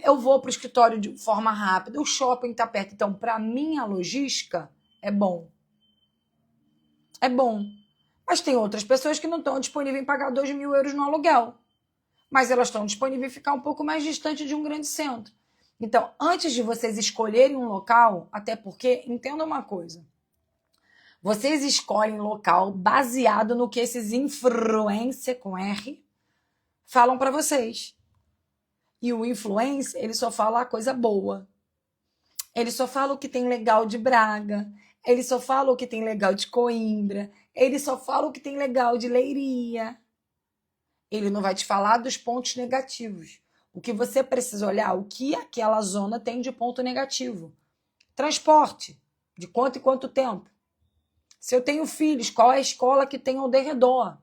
[SPEAKER 1] Eu vou para o escritório de forma rápida. O shopping está perto. Então, para mim, a logística é bom. É bom. Mas tem outras pessoas que não estão disponíveis em pagar 2.000 euros no aluguel. Mas elas estão disponíveis em ficar um pouco mais distante de um grande centro. Então, antes de vocês escolherem um local, até porque, entenda uma coisa, vocês escolhem local baseado no que esses influencers, com R, falam para vocês. E o influencer, ele só fala a coisa boa. Ele só fala o que tem legal de Braga, ele só fala o que tem legal de Coimbra, ele só fala o que tem legal de Leiria. Ele não vai te falar dos pontos negativos. O que você precisa olhar, o que aquela zona tem de ponto negativo. Transporte, de quanto e quanto tempo. Se eu tenho filhos, qual é a escola que tem ao redor?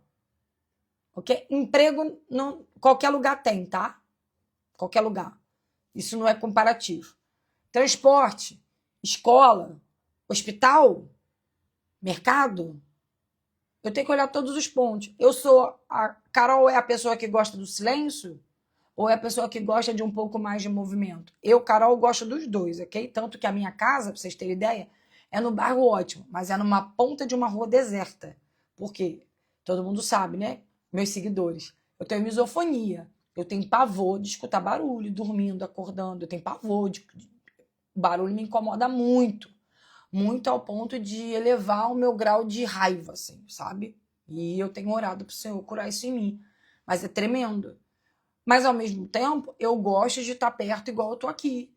[SPEAKER 1] Okay? Emprego, não, qualquer lugar tem, tá? Qualquer lugar. Isso não é comparativo. Transporte, escola, hospital, mercado. Eu tenho que olhar todos os pontos. A Carol é a pessoa que gosta do silêncio? Ou é a pessoa que gosta de um pouco mais de movimento? Eu, Carol, gosto dos dois, ok? Tanto que a minha casa, para vocês terem ideia, é no bairro ótimo, mas é numa ponta de uma rua deserta. Por quê? Todo mundo sabe, né? Meus seguidores. Eu tenho misofonia. Eu tenho pavor de escutar barulho, dormindo, acordando. Eu tenho pavor de... O barulho me incomoda muito. Muito ao ponto de elevar o meu grau de raiva, assim, sabe? E eu tenho orado pro Senhor curar isso em mim. Mas é tremendo. Mas, ao mesmo tempo, eu gosto de estar perto igual eu tô aqui.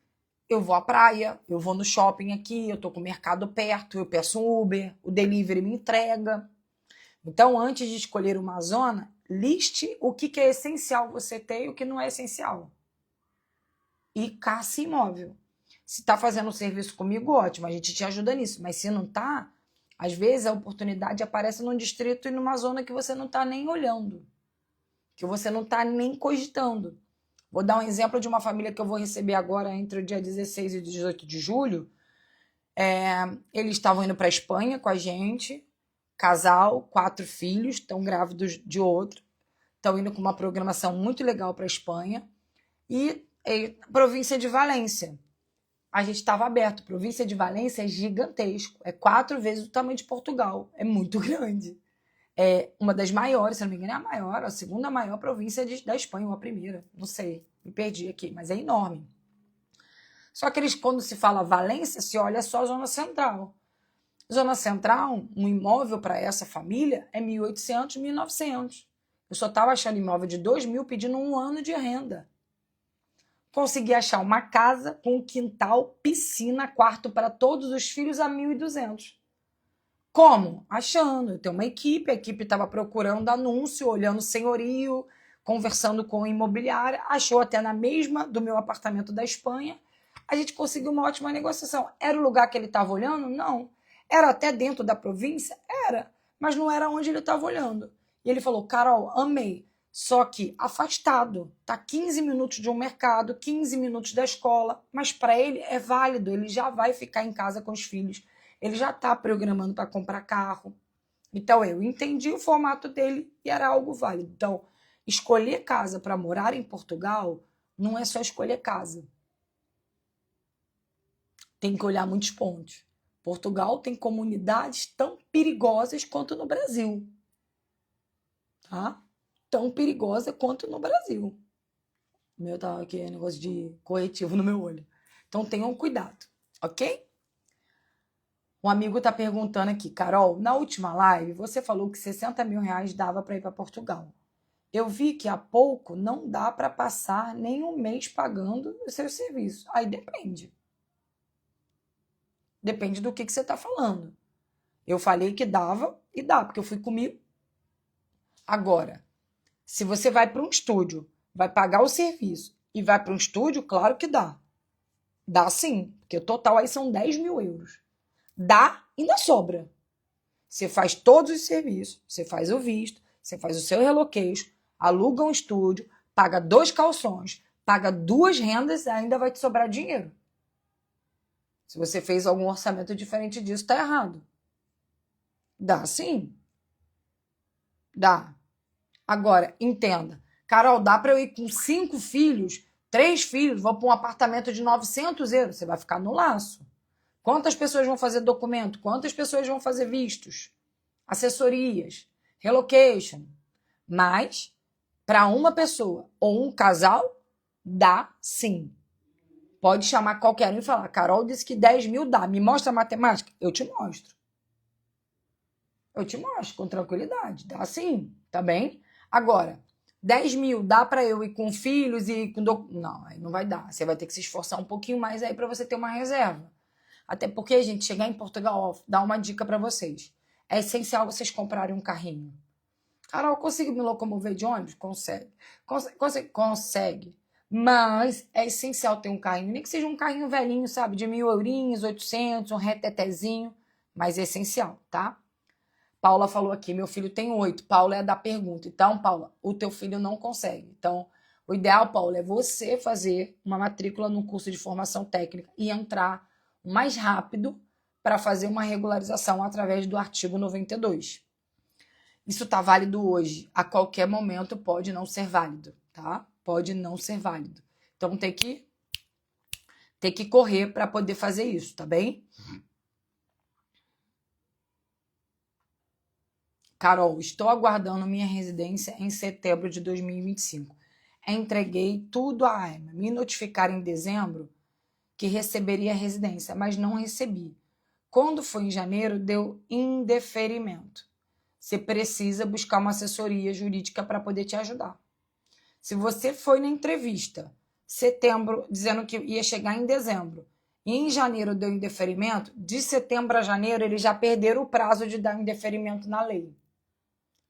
[SPEAKER 1] Eu vou à praia, eu vou no shopping aqui, eu tô com o mercado perto, eu peço um Uber, o delivery me entrega. Então, antes de escolher uma zona, liste o que é essencial você ter e o que não é essencial. E caça imóvel. Se tá fazendo um serviço comigo, ótimo, a gente te ajuda nisso. Mas se não tá, às vezes a oportunidade aparece num distrito e numa zona que você não tá nem olhando. Que você não tá nem cogitando. Vou dar um exemplo de uma família que eu vou receber agora entre o dia 16 e 18 de julho. Eles estavam indo para a Espanha com a gente, casal, 4 filhos, estão grávidos de outro, estão indo com uma programação muito legal para a Espanha. E província de Valência. A gente estava aberto. Província de Valência é gigantesco. É 4 vezes o tamanho de Portugal. É muito grande. É uma das maiores, se não me engano, é a maior, a segunda maior província da Espanha, ou a primeira, não sei, me perdi aqui, mas é enorme. Só que quando se fala Valência, se olha só a zona central. Zona Central, um imóvel para essa família é 1.800, 1.900. Eu só estava achando imóvel de 2.000 pedindo um ano de renda. Consegui achar uma casa com quintal, piscina, quarto para todos os filhos a 1.200. Como? Achando. Eu tenho uma equipe, a equipe estava procurando anúncio, olhando senhorio, conversando com a imobiliária, achou até na mesma do meu apartamento da Espanha. A gente conseguiu uma ótima negociação. Era o lugar que ele estava olhando? Não. Era até dentro da província? Era. Mas não era onde ele estava olhando. E ele falou, Carol, amei. Só que afastado, tá 15 minutos de um mercado, 15 minutos da escola, mas para ele é válido, ele já vai ficar em casa com os filhos, ele já está programando para comprar carro. Então eu entendi o formato dele e era algo válido. Então, escolher casa para morar em Portugal não é só escolher casa. Tem que olhar muitos pontos. Portugal tem comunidades tão perigosas quanto no Brasil. Tá? Tão perigosa quanto no Brasil. O meu tá aqui, negócio de corretivo no meu olho. Então tenham cuidado, ok? Um amigo tá perguntando aqui, Carol, na última live você falou que 60 mil reais dava para ir para Portugal. Eu vi que há pouco não dá para passar nem um mês pagando o seu serviço. Aí depende. Depende do que você tá falando. Eu falei que dava e dá, porque eu fui comigo. Agora, se você vai para um estúdio, vai pagar o serviço e vai para um estúdio, claro que dá. Dá sim, porque o total aí são 10 mil euros. Dá, ainda sobra. Você faz todos os serviços, você faz o visto, você faz o seu relocation, aluga um estúdio, paga 2 calções, paga 2 rendas e ainda vai te sobrar dinheiro. Se você fez algum orçamento diferente disso, tá errado. Dá sim. Dá. Agora, entenda. Carol, dá para eu ir com 5 filhos, 3 filhos, vou para um apartamento de 900 euros. Você vai ficar no laço. Quantas pessoas vão fazer documento? Quantas pessoas vão fazer vistos? Assessorias? Relocation? Mas, para uma pessoa ou um casal, dá sim. Pode chamar qualquer um e falar, Carol disse que 10 mil dá. Me mostra a matemática? Eu te mostro. Eu te mostro com tranquilidade. Dá sim, tá bem? Agora, 10 mil dá para eu ir com filhos e com... Não, aí não vai dar. Você vai ter que se esforçar um pouquinho mais aí para você ter uma reserva. Até porque, gente, chegar em Portugal, ó, dá uma dica para vocês. É essencial vocês comprarem um carrinho. Carol, consigo me locomover de ônibus? Consegue. Consegue. Mas é essencial ter um carrinho. Nem que seja um carrinho velhinho, sabe? De 1.000 eurinhos, 800, um retetezinho. Mas é essencial, tá? Paula falou aqui, meu filho tem 8. Paula é da pergunta. Então, Paula, o teu filho não consegue. Então, o ideal, Paula, é você fazer uma matrícula num curso de formação técnica e entrar o mais rápido para fazer uma regularização através do artigo 92. Isso está válido hoje. A qualquer momento pode não ser válido, tá? Pode não ser válido. Então, tem que correr para poder fazer isso, tá bem? Carol, estou aguardando minha residência em setembro de 2025. Entreguei tudo à AIMA. Me notificaram em dezembro que receberia a residência, mas não recebi. Quando foi em janeiro, deu indeferimento. Você precisa buscar uma assessoria jurídica para poder te ajudar. Se você foi na entrevista, setembro, dizendo que ia chegar em dezembro, e em janeiro deu indeferimento, de setembro a janeiro eles já perderam o prazo de dar indeferimento na lei.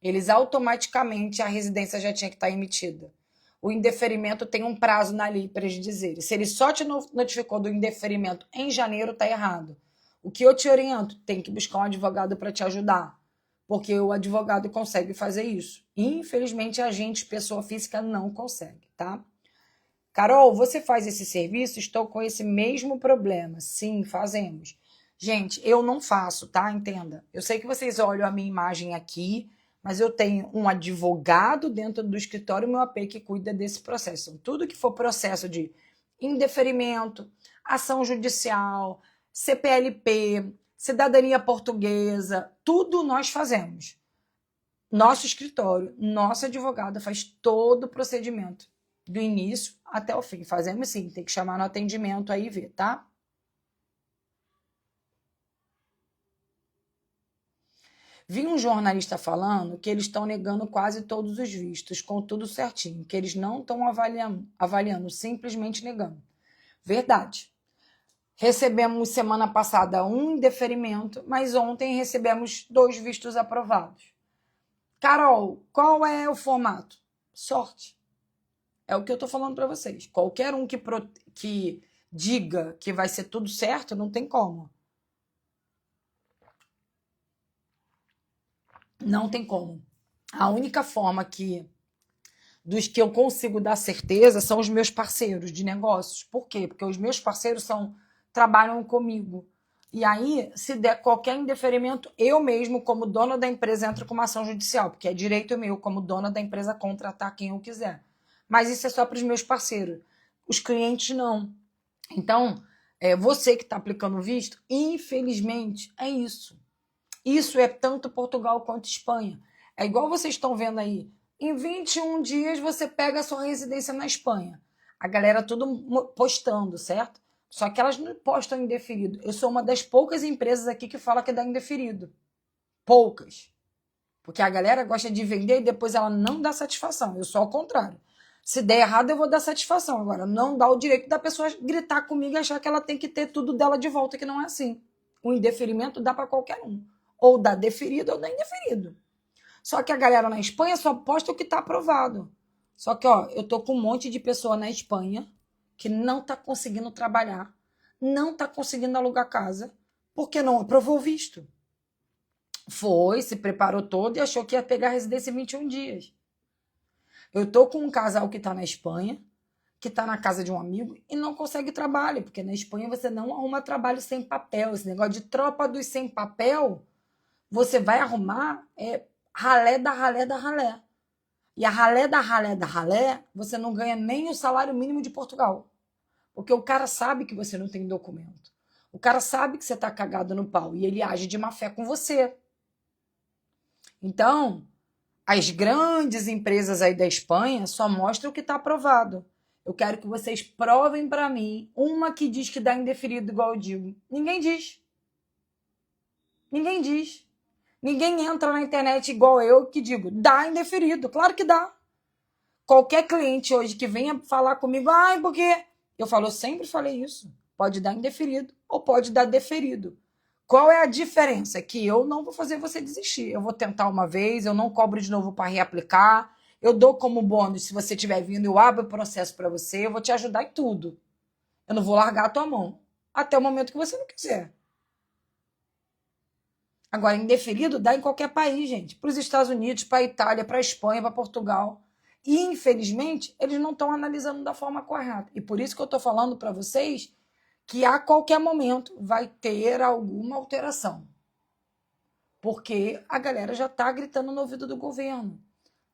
[SPEAKER 1] Eles automaticamente, a residência já tinha que estar emitida. O indeferimento tem um prazo na lei para eles dizerem. Se ele só te notificou do indeferimento em janeiro, está errado. O que eu te oriento? Tem que buscar um advogado para te ajudar. Porque o advogado consegue fazer isso. Infelizmente, a gente, pessoa física, não consegue, tá? Carol, você faz esse serviço? Estou com esse mesmo problema. Sim, fazemos. Gente, eu não faço, tá? Entenda. Eu sei que vocês olham a minha imagem aqui, mas eu tenho um advogado dentro do escritório meu AP que cuida desse processo. Então, tudo que for processo de indeferimento, ação judicial, CPLP, cidadania portuguesa, tudo nós fazemos. Nosso escritório, nosso advogado faz todo o procedimento, do início até o fim. Fazemos sim, tem que chamar no atendimento aí e ver, tá? Vi um jornalista falando que eles estão negando quase todos os vistos, com tudo certinho, que eles não estão avaliando, simplesmente negando. Verdade. Recebemos semana passada um indeferimento, mas ontem recebemos 2 vistos aprovados. Carol, qual é o formato? Sorte. É o que eu estou falando para vocês. Qualquer um que diga que vai ser tudo certo, não tem como. Não tem como. A única forma dos que eu consigo dar certeza são os meus parceiros de negócios. Por quê? Porque os meus parceiros trabalham comigo. E aí, se der qualquer indeferimento, eu mesmo, como dona da empresa, entro com uma ação judicial, porque é direito meu, como dona da empresa, contratar quem eu quiser. Mas isso é só para os meus parceiros. Os clientes, não. Então, você que está aplicando visto, infelizmente, é isso. Isso é tanto Portugal quanto Espanha. É igual vocês estão vendo aí. Em 21 dias, você pega a sua residência na Espanha. A galera tudo postando, certo? Só que elas não postam indeferido. Eu sou uma das poucas empresas aqui que fala que dá indeferido. Poucas. Porque a galera gosta de vender e depois ela não dá satisfação. Eu sou ao contrário. Se der errado, eu vou dar satisfação. Agora, não dá o direito da pessoa gritar comigo e achar que ela tem que ter tudo dela de volta, que não é assim. O indeferimento dá para qualquer um. Ou dá deferido ou dá indeferido. Só que a galera na Espanha só posta o que está aprovado. Só que, eu tô com um monte de pessoa na Espanha que não está conseguindo trabalhar, não está conseguindo alugar casa, porque não aprovou o visto. Se preparou todo e achou que ia pegar a residência em 21 dias. Eu tô com um casal que está na Espanha, que está na casa de um amigo e não consegue trabalho, porque na Espanha você não arruma trabalho sem papel. Esse negócio de tropa dos sem papel, você vai arrumar ralé da ralé da ralé. E a ralé da ralé da ralé, você não ganha nem o salário mínimo de Portugal. Porque o cara sabe que você não tem documento. O cara sabe que você está cagado no pau e ele age de má fé com você. Então, as grandes empresas aí da Espanha só mostram o que está aprovado. Eu quero que vocês provem para mim uma que diz que dá indeferido igual eu digo. Ninguém diz. Ninguém diz. Ninguém entra na internet igual eu que digo, dá indeferido. Claro que dá. Qualquer cliente hoje que venha falar comigo, porque... Eu sempre falei isso. Pode dar indeferido ou pode dar deferido. Qual é a diferença? Que eu não vou fazer você desistir. Eu vou tentar uma vez, eu não cobro de novo para reaplicar. Eu dou como bônus, se você estiver vindo, eu abro o processo para você, eu vou te ajudar em tudo. Eu não vou largar a tua mão. Até o momento que você não quiser. Agora, indeferido dá em qualquer país, gente. Para os Estados Unidos, para a Itália, para a Espanha, para Portugal. E, infelizmente, eles não estão analisando da forma correta. E por isso que eu estou falando para vocês que a qualquer momento vai ter alguma alteração. Porque a galera já está gritando no ouvido do governo.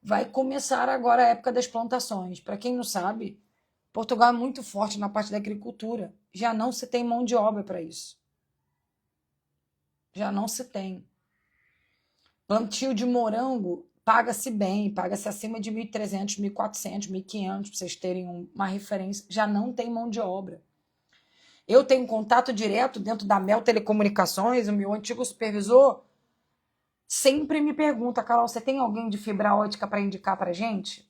[SPEAKER 1] Vai começar agora a época das plantações. Para quem não sabe, Portugal é muito forte na parte da agricultura. Já não se tem mão de obra para isso. Já não se tem. Plantio de morango paga-se bem, paga-se acima de 1.300, 1.400, 1.500, para vocês terem uma referência. Já não tem mão de obra. Eu tenho contato direto dentro da Mel Telecomunicações, o meu antigo supervisor sempre me pergunta, Carol, você tem alguém de fibra ótica para indicar para a gente?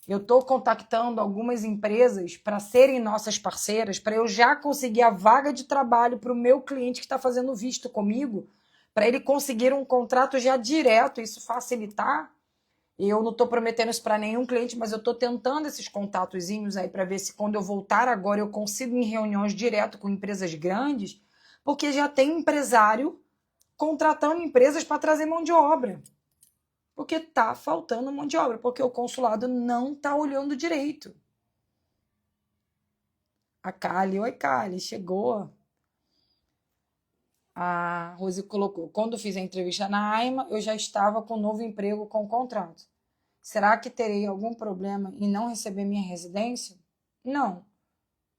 [SPEAKER 1] Eu estou contactando algumas empresas para serem nossas parceiras, para eu já conseguir a vaga de trabalho para o meu cliente que está fazendo visto comigo, para ele conseguir um contrato já direto, isso facilitar. Eu não estou prometendo isso para nenhum cliente, mas eu estou tentando esses contatozinhos aí para ver se quando eu voltar agora eu consigo em reuniões direto com empresas grandes, porque já tem empresário contratando empresas para trazer mão de obra. Porque está faltando mão de obra, porque o consulado não está olhando direito. A Kali, oi Kali, chegou. A Rose colocou, quando fiz a entrevista na AIMA, eu já estava com um novo emprego com contrato. Será que terei algum problema em não receber minha residência? Não.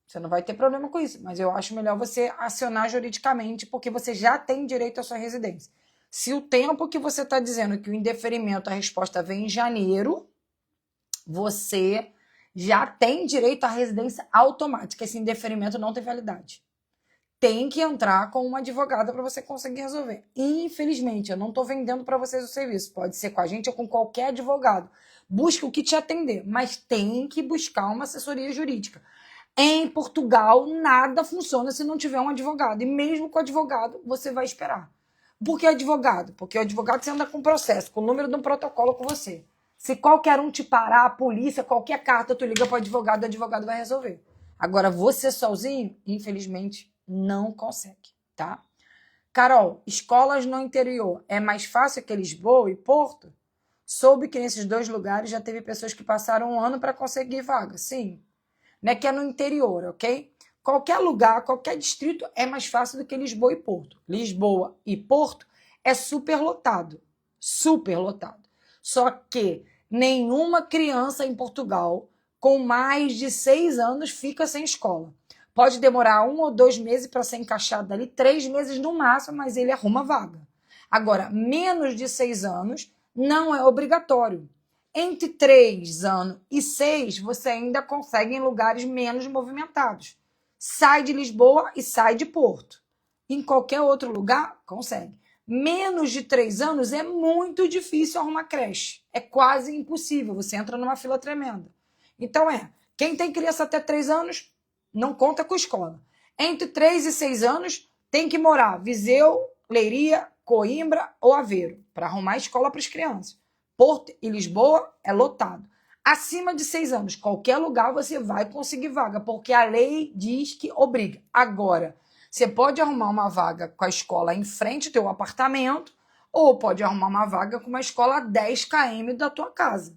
[SPEAKER 1] Você não vai ter problema com isso, mas eu acho melhor você acionar juridicamente, porque você já tem direito à sua residência. Se o tempo que você está dizendo que o indeferimento, a resposta vem em janeiro, você já tem direito à residência automática. Esse indeferimento não tem validade. tem que entrar com uma advogada para você conseguir resolver. Infelizmente, eu não estou vendendo para vocês o serviço. Pode ser com a gente ou com qualquer advogado. Busque o que te atender, mas tem que buscar uma assessoria jurídica. Em Portugal, nada funciona se não tiver um advogado. E mesmo com o advogado, você vai esperar. Por que advogado? Porque o advogado você anda com processo, com o número de um protocolo com você. Se qualquer um te parar, a polícia, qualquer carta, tu liga para o advogado vai resolver. Agora, você sozinho, infelizmente, não consegue, tá? Carol, escolas no interior é mais fácil que Lisboa e Porto? Soube que nesses 2 lugares já teve pessoas que passaram 1 ano para conseguir vaga. Sim. Não é que é no interior, ok? Qualquer lugar, qualquer distrito é mais fácil do que Lisboa e Porto. Lisboa e Porto é super lotado. Super lotado. Só que nenhuma criança em Portugal com mais de 6 anos fica sem escola. Pode demorar 1 ou 2 meses para ser encaixado ali, 3 meses no máximo, mas ele arruma vaga. Agora, menos de 6 anos não é obrigatório. Entre 3 anos e 6, você ainda consegue em lugares menos movimentados. Sai de Lisboa e sai de Porto. Em qualquer outro lugar, consegue. Menos de 3 anos é muito difícil arrumar creche. É quase impossível. Você entra numa fila tremenda. Então quem tem criança até 3 anos, não conta com escola. Entre 3 e 6 anos, tem que morar Viseu, Leiria, Coimbra ou Aveiro, para arrumar escola para as crianças. Porto e Lisboa é lotado. Acima de 6 anos, qualquer lugar você vai conseguir vaga, porque a lei diz que obriga. Agora, você pode arrumar uma vaga com a escola em frente ao teu apartamento, ou pode arrumar uma vaga com uma escola a 10 km da tua casa.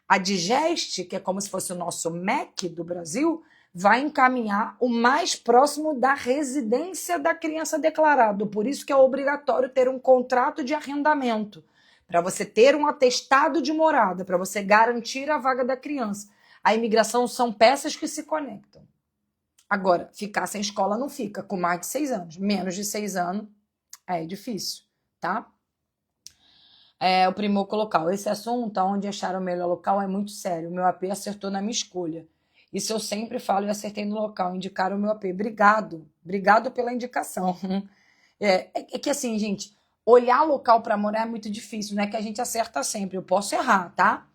[SPEAKER 1] A Digeste, que é como se fosse o nosso MEC do Brasil, vai encaminhar o mais próximo da residência da criança declarado. Por isso que é obrigatório ter um contrato de arrendamento, para você ter um atestado de morada, para você garantir a vaga da criança. A imigração são peças que se conectam. Agora, ficar sem escola não fica, com mais de 6 anos. Menos de 6 anos é difícil, tá? O Primor local. Esse assunto, onde achar o melhor local, é muito sério. O meu AP acertou na minha escolha. Isso eu sempre falo e acertei no local. Indicaram o meu AP. Obrigado. Obrigado pela indicação. É que assim, gente, olhar local para morar é muito difícil. Não é que a gente acerta sempre. Eu posso errar, tá?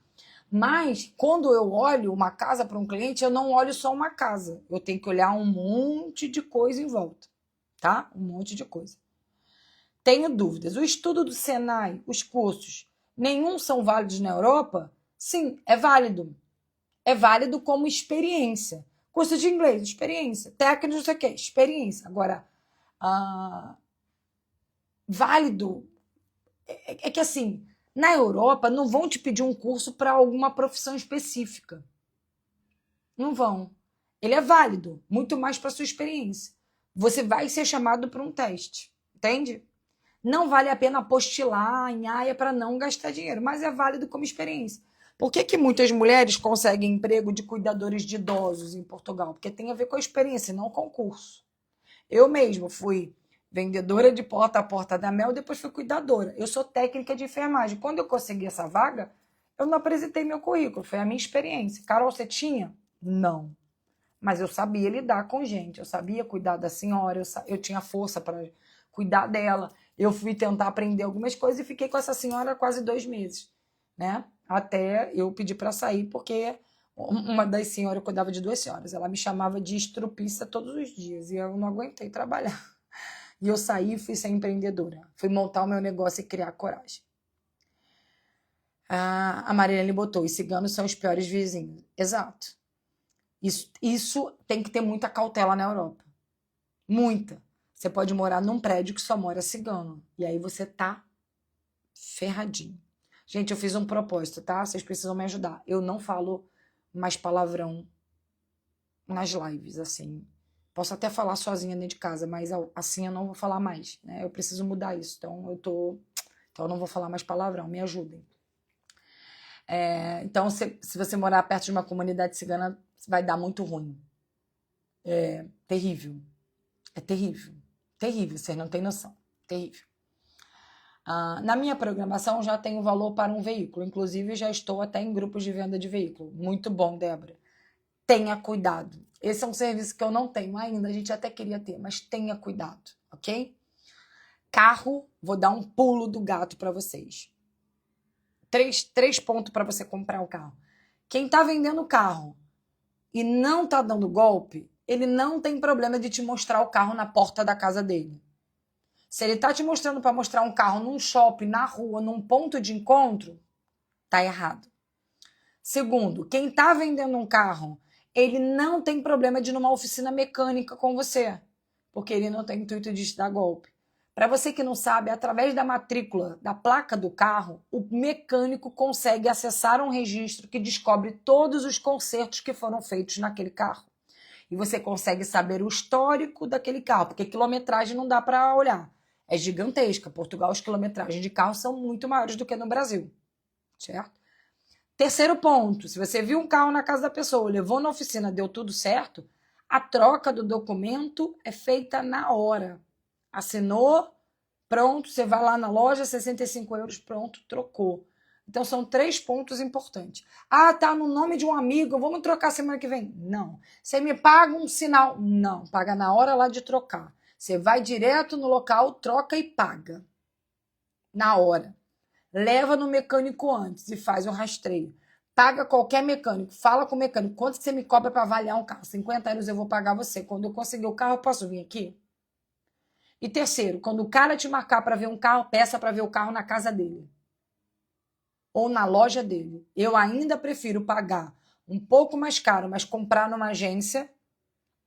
[SPEAKER 1] Mas, quando eu olho uma casa para um cliente, eu não olho só uma casa. Eu tenho que olhar um monte de coisa em volta, tá? Um monte de coisa. Tenho dúvidas. O estudo do Senai, os cursos, nenhum são válidos na Europa? Sim, é válido. É válido como experiência. Curso de inglês, experiência. Técnico, não sei o quê, experiência. Agora, válido é que assim, na Europa não vão te pedir um curso para alguma profissão específica. Não vão. Ele é válido, muito mais para sua experiência. Você vai ser chamado para um teste, entende? Não vale a pena apostilar em AIA para não gastar dinheiro, mas é válido como experiência. Por que muitas mulheres conseguem emprego de cuidadores de idosos em Portugal? Porque tem a ver com a experiência, não com o curso. Eu mesmo fui vendedora de porta a porta da Mel, depois fui cuidadora. Eu sou técnica de enfermagem. Quando eu consegui essa vaga, eu não apresentei meu currículo, foi a minha experiência. Carol, você tinha? Não. Mas eu sabia lidar com gente, eu sabia cuidar da senhora, eu tinha força para cuidar dela. Eu fui tentar aprender algumas coisas e fiquei com essa senhora quase 2 meses, né? Até eu pedir para sair, porque uma das senhoras, eu cuidava de 2 senhoras, ela me chamava de estrupista todos os dias e eu não aguentei trabalhar. E eu saí e fui ser empreendedora. Fui montar o meu negócio e criar coragem. A Marilene botou, os ciganos são os piores vizinhos. Exato. Isso tem que ter muita cautela na Europa. Muita. Você pode morar num prédio que só mora cigano. E aí você tá ferradinho. Gente, eu fiz um propósito, tá? Vocês precisam me ajudar. Eu não falo mais palavrão nas lives, assim. Posso até falar sozinha dentro de casa, mas assim eu não vou falar mais, né? Eu preciso mudar isso. Então eu não vou falar mais palavrão. Me ajudem. Então, se você morar perto de uma comunidade cigana, vai dar muito ruim. É terrível. É terrível. Terrível, vocês não têm noção. Terrível. Na minha programação já tenho valor para um veículo. Inclusive, já estou até em grupos de venda de veículo. Muito bom, Débora. tenha cuidado. Esse é um serviço que eu não tenho ainda, a gente até queria ter, mas tenha cuidado, ok? Carro, vou dar um pulo do gato para vocês. Três pontos para você comprar o carro. Quem está vendendo o carro e não está dando golpe, ele não tem problema de te mostrar o carro na porta da casa dele. Se ele está te mostrando para mostrar um carro num shopping, na rua, num ponto de encontro, tá errado. Segundo, quem está vendendo um carro, ele não tem problema de ir numa oficina mecânica com você, porque ele não tem intuito de te dar golpe. Para você que não sabe, através da matrícula, da placa do carro, o mecânico consegue acessar um registro que descobre todos os consertos que foram feitos naquele carro. E você consegue saber o histórico daquele carro, porque quilometragem não dá para olhar. É gigantesca. Portugal, as quilometragens de carro são muito maiores do que no Brasil, certo? Terceiro ponto, se você viu um carro na casa da pessoa, levou na oficina, deu tudo certo, a troca do documento é feita na hora. Assinou, pronto, você vai lá na loja, 65 euros, pronto, trocou. Então, são 3 pontos importantes. Ah, tá no nome de um amigo, vamos trocar semana que vem? Não. Você me paga um sinal? Não, paga na hora lá de trocar. Você vai direto no local, troca e paga. Na hora. Leva no mecânico antes e faz o rastreio. Paga qualquer mecânico, fala com o mecânico. Quanto que você me cobra para avaliar um carro? 50 euros eu vou pagar você. Quando eu conseguir o carro, eu posso vir aqui? E terceiro, quando o cara te marcar para ver um carro, peça para ver o carro na casa dele. Ou na loja dele. Eu ainda prefiro pagar um pouco mais caro, mas comprar numa agência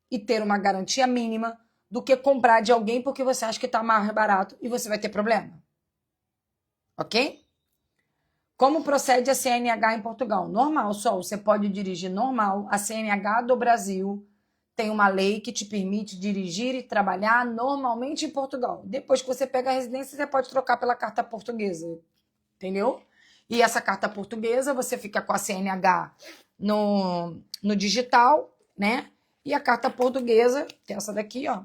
[SPEAKER 1] e ter uma garantia mínima do que comprar de alguém porque você acha que está mais barato e você vai ter problema. Ok? Como procede a CNH em Portugal? Normal, só. Você pode dirigir normal. A CNH do Brasil tem uma lei que te permite dirigir e trabalhar normalmente em Portugal. Depois que você pega a residência, você pode trocar pela carta portuguesa. Entendeu? E essa carta portuguesa, você fica com a CNH no digital, né? E a carta portuguesa, que é essa daqui, ó.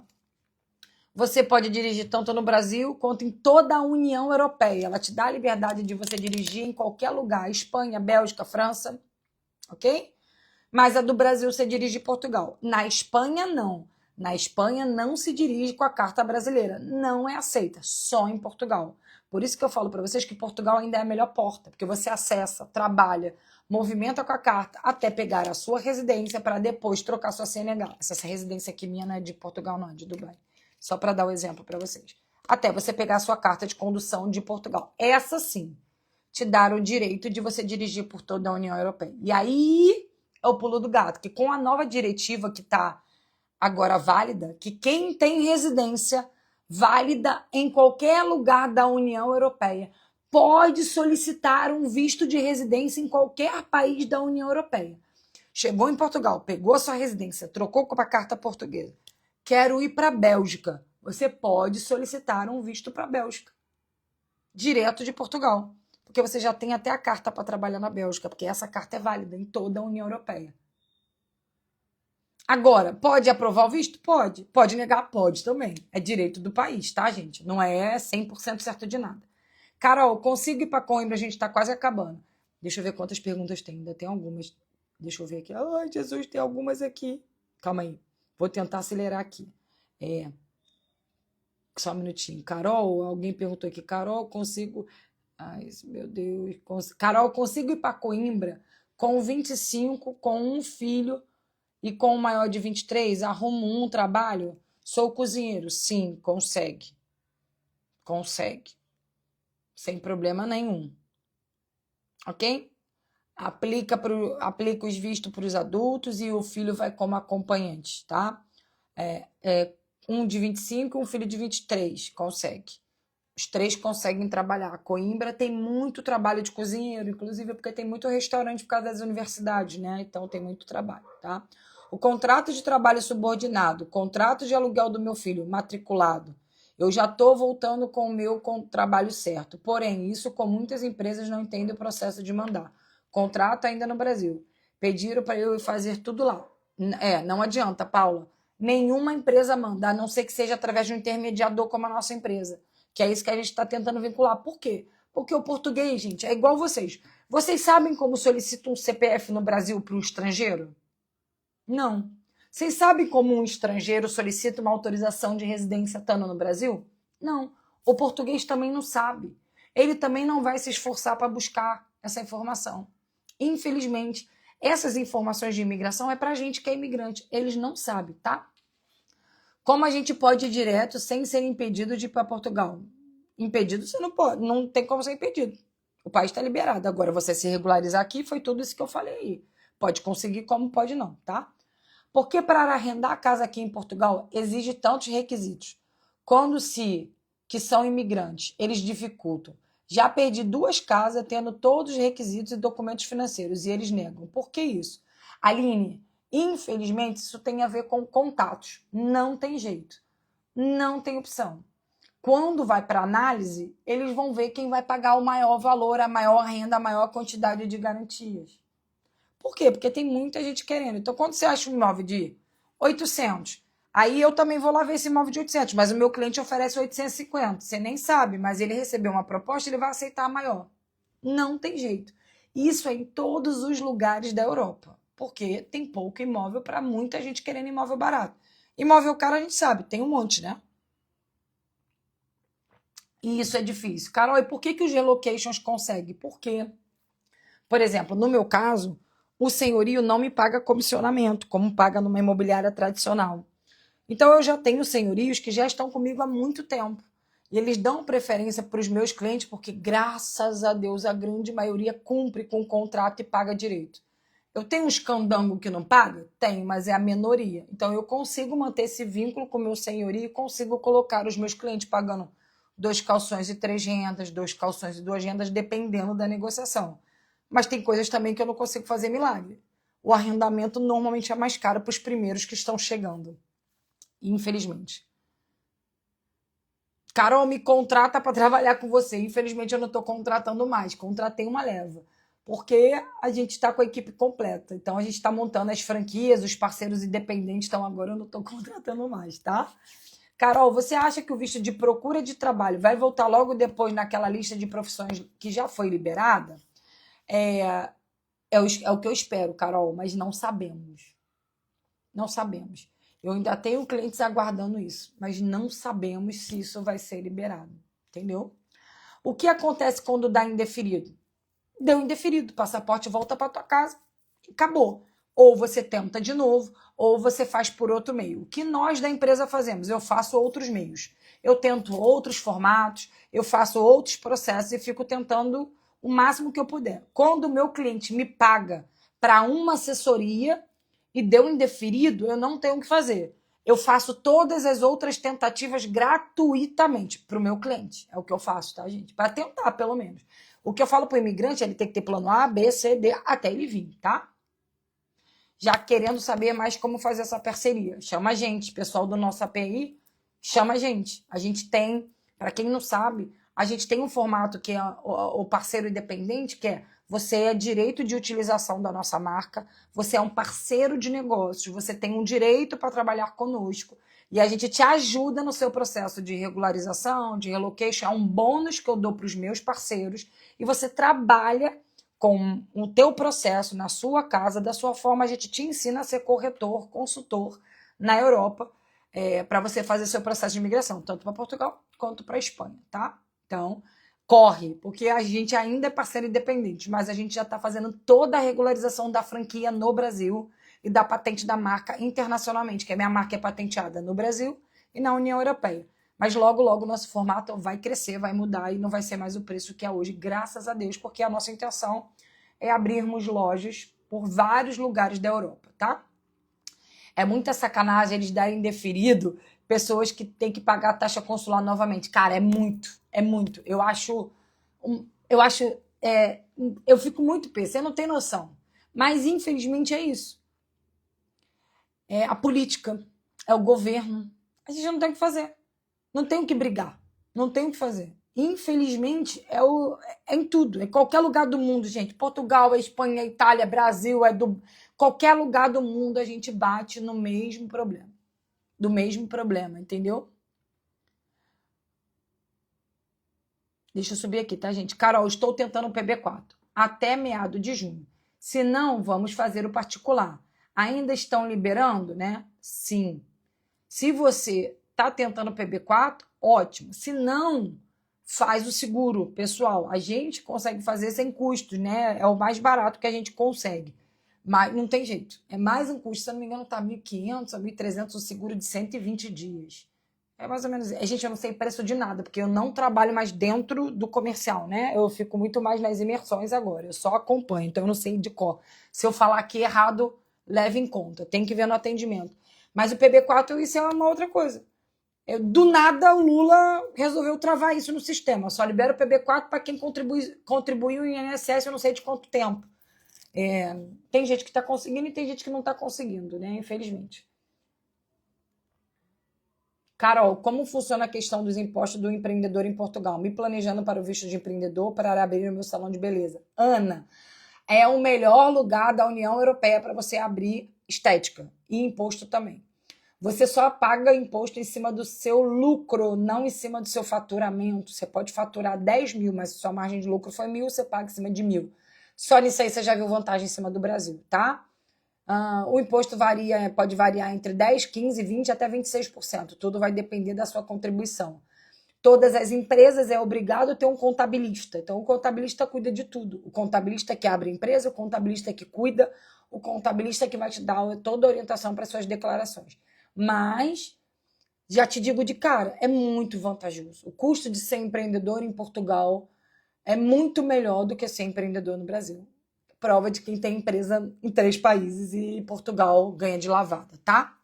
[SPEAKER 1] Você pode dirigir tanto no Brasil quanto em toda a União Europeia. Ela te dá a liberdade de você dirigir em qualquer lugar. Espanha, Bélgica, França, ok? Mas a do Brasil você dirige em Portugal. Na Espanha, não. Na Espanha não se dirige com a carta brasileira. Não é aceita, só em Portugal. Por isso que eu falo para vocês que Portugal ainda é a melhor porta, porque você acessa, trabalha, movimenta com a carta até pegar a sua residência para depois trocar sua CNH. Essa residência aqui minha não é de Portugal, não, é de Dubai. Só para dar o exemplo para vocês. Até você pegar a sua carta de condução de Portugal. Essa sim, te dar o direito de você dirigir por toda a União Europeia. E aí é o pulo do gato, que com a nova diretiva que está agora válida, que quem tem residência válida em qualquer lugar da União Europeia pode solicitar um visto de residência em qualquer país da União Europeia. Chegou em Portugal, pegou a sua residência, trocou com a carta portuguesa. Quero ir para a Bélgica. Você pode solicitar um visto para a Bélgica. Direto de Portugal. Porque você já tem até a carta para trabalhar na Bélgica, porque essa carta é válida em toda a União Europeia. Agora, pode aprovar o visto? Pode. Pode negar? Pode também. É direito do país, tá, gente? Não é 100% certo de nada. Carol, consigo ir para Coimbra? A gente está quase acabando. Deixa eu ver quantas perguntas tem. Ainda tem algumas. Deixa eu ver aqui. Ai, Jesus, tem algumas aqui. Calma aí. Vou tentar acelerar aqui. Só um minutinho. Carol, alguém perguntou aqui. Carol, consigo... Ai, meu Deus. Carol, consigo ir para Coimbra com 25, com um filho e com um maior de 23? Arrumo um trabalho? Sou cozinheiro. Sim, consegue. Consegue. Sem problema nenhum. Ok? Aplica os vistos para os adultos e o filho vai como acompanhante, tá? Um de 25 e um filho de 23. Consegue. Os 3 conseguem trabalhar. Coimbra tem muito trabalho de cozinheiro, inclusive porque tem muito restaurante por causa das universidades, né? Então tem muito trabalho, tá? O contrato de trabalho subordinado, contrato de aluguel do meu filho, matriculado. Eu já estou voltando com o meu trabalho certo. Porém, isso com muitas empresas não entendem o processo de mandar. Contrato ainda no Brasil. Pediram para eu fazer tudo lá. Não adianta, Paula. Nenhuma empresa manda, a não ser que seja através de um intermediador como a nossa empresa. Que é isso que a gente está tentando vincular. Por quê? Porque o português, gente, é igual vocês. Vocês sabem como solicita um CPF no Brasil para o estrangeiro? Não. Vocês sabem como um estrangeiro solicita uma autorização de residência estando no Brasil? Não. O português também não sabe. Ele também não vai se esforçar para buscar essa informação. Infelizmente, essas informações de imigração é para a gente que é imigrante. Eles não sabem, tá? Como a gente pode ir direto sem ser impedido de ir para Portugal? Impedido você não pode, não tem como ser impedido. O país está liberado. Agora, você se regularizar aqui, foi tudo isso que eu falei aí. Pode conseguir, como pode não, tá? Porque para arrendar a casa aqui em Portugal exige tantos requisitos. Quando que são imigrantes, eles dificultam. Já perdi 2 casas tendo todos os requisitos e documentos financeiros e eles negam. Por que isso? Aline, infelizmente isso tem a ver com contatos. Não tem jeito. Não tem opção. Quando vai para análise, eles vão ver quem vai pagar o maior valor, a maior renda, a maior quantidade de garantias. Por quê? Porque tem muita gente querendo. Então, quando você acha um imóvel de 800, aí eu também vou lá ver esse imóvel de 800, mas o meu cliente oferece 850. Você nem sabe, mas ele recebeu uma proposta, ele vai aceitar a maior. Não tem jeito. Isso é em todos os lugares da Europa, porque tem pouco imóvel para muita gente querendo imóvel barato. Imóvel caro a gente sabe, tem um monte, né? E isso é difícil. Carol, e por que os relocations conseguem? Porque, por exemplo, no meu caso, o senhorio não me paga comissionamento, como paga numa imobiliária tradicional. Então, eu já tenho senhorios que já estão comigo há muito tempo. E eles dão preferência para os meus clientes porque, graças a Deus, a grande maioria cumpre com o contrato e paga direito. Eu tenho uns candango que não paga? Tenho, mas é a minoria. Então, eu consigo manter esse vínculo com o meu senhorio e consigo colocar os meus clientes pagando 2 calções e 3 rendas, 2 calções e 2 rendas, dependendo da negociação. Mas tem coisas também que eu não consigo fazer milagre. O arrendamento normalmente é mais caro para os primeiros que estão chegando. Infelizmente. Carol, me contrata para trabalhar com você. Infelizmente, eu não estou contratando mais. Contratei uma leva. Porque a gente está com a equipe completa. Então, a gente está montando as franquias, os parceiros independentes. Então, agora eu não estou contratando mais, tá? Carol, você acha que o visto de procura de trabalho vai voltar logo depois naquela lista de profissões que já foi liberada? É o que eu espero, Carol, mas não sabemos. Não sabemos. Eu ainda tenho clientes aguardando isso, mas não sabemos se isso vai ser liberado. Entendeu? O que acontece quando dá indeferido? Deu indeferido, o passaporte volta para tua casa e acabou. Ou você tenta de novo, ou você faz por outro meio. O que nós da empresa fazemos? Eu faço outros meios. Eu tento outros formatos, eu faço outros processos e fico tentando o máximo que eu puder. Quando o meu cliente me paga para uma assessoria e deu indeferido, eu não tenho o que fazer. Eu faço todas as outras tentativas gratuitamente para o meu cliente. É o que eu faço, tá, gente? Para tentar, pelo menos. O que eu falo para o imigrante, ele tem que ter plano A, B, C, D, até ele vir, tá? Já querendo saber mais como fazer essa parceria. Chama a gente, pessoal do nosso API, chama a gente. A gente tem, para quem não sabe, a gente tem um formato que é o parceiro independente, que é você é direito de utilização da nossa marca, você é um parceiro de negócios, você tem um direito para trabalhar conosco e a gente te ajuda no seu processo de regularização, de relocation, é um bônus que eu dou para os meus parceiros e você trabalha com o teu processo na sua casa, da sua forma, a gente te ensina a ser corretor, consultor na Europa, para você fazer seu processo de imigração, tanto para Portugal quanto para a Espanha, tá? Então, corre, porque a gente ainda é parceiro independente, mas a gente já está fazendo toda a regularização da franquia no Brasil e da patente da marca internacionalmente, que a minha marca é patenteada no Brasil e na União Europeia. Mas logo, logo, o nosso formato vai crescer, vai mudar e não vai ser mais o preço que é hoje, graças a Deus, porque a nossa intenção é abrirmos lojas por vários lugares da Europa, tá? É muita sacanagem eles darem indeferido pessoas que têm que pagar a taxa consular novamente. Cara, é muito, é muito. Eu fico muito pé, você não tem noção. Mas, infelizmente, é isso. É a política, é o governo. A gente não tem o que fazer. Não tem o que brigar, não tem o que fazer. Infelizmente, é em tudo, é em qualquer lugar do mundo, gente. Portugal, é Espanha, é Itália, Brasil, qualquer lugar do mundo a gente bate no mesmo problema. Do mesmo problema, entendeu? Deixa eu subir aqui, tá, gente? Carol, estou tentando o PB4 até meado de junho. Se não, vamos fazer o particular. Ainda estão liberando, né? Sim. Se você está tentando PB4, ótimo. Se não, faz o seguro, pessoal. A gente consegue fazer sem custos, né? É o mais barato que a gente consegue. Mas não tem jeito. É mais um custo. Se eu não me engano, tá 1.500 a 1.300 o seguro de 120 dias. É mais ou menos. Gente, eu não sei preço de nada, porque eu não trabalho mais dentro do comercial, né? Eu fico muito mais nas imersões agora. Eu só acompanho, então eu não sei de qual. Se eu falar aqui errado, leve em conta. Tem que ver no atendimento. Mas o PB4, isso é uma outra coisa. Do nada, o Lula resolveu travar isso no sistema. Só libera o PB4 para quem contribuiu em INSS, eu não sei de quanto tempo. Tem gente que está conseguindo e tem gente que não está conseguindo, né? Infelizmente. Carol, como funciona a questão dos impostos do empreendedor em Portugal? Me planejando para o visto de empreendedor para abrir o meu salão de beleza. Ana, é o melhor lugar da União Europeia para você abrir estética e imposto também. Você só paga imposto em cima do seu lucro, não em cima do seu faturamento. Você pode faturar 10 mil, mas se sua margem de lucro foi 1.000, você paga em cima de 1.000. Só nisso aí você já viu vantagem em cima do Brasil, tá? O imposto pode variar entre 10, 15, 20 até 26%. Tudo vai depender da sua contribuição. Todas as empresas é obrigado a ter um contabilista. Então, o contabilista cuida de tudo. O contabilista que abre a empresa, o contabilista que cuida, o contabilista que vai te dar toda a orientação para suas declarações. Mas, já te digo de cara, é muito vantajoso. O custo de ser empreendedor em Portugal é muito melhor do que ser empreendedor no Brasil. Prova de quem tem empresa em 3 países e Portugal ganha de lavada, tá?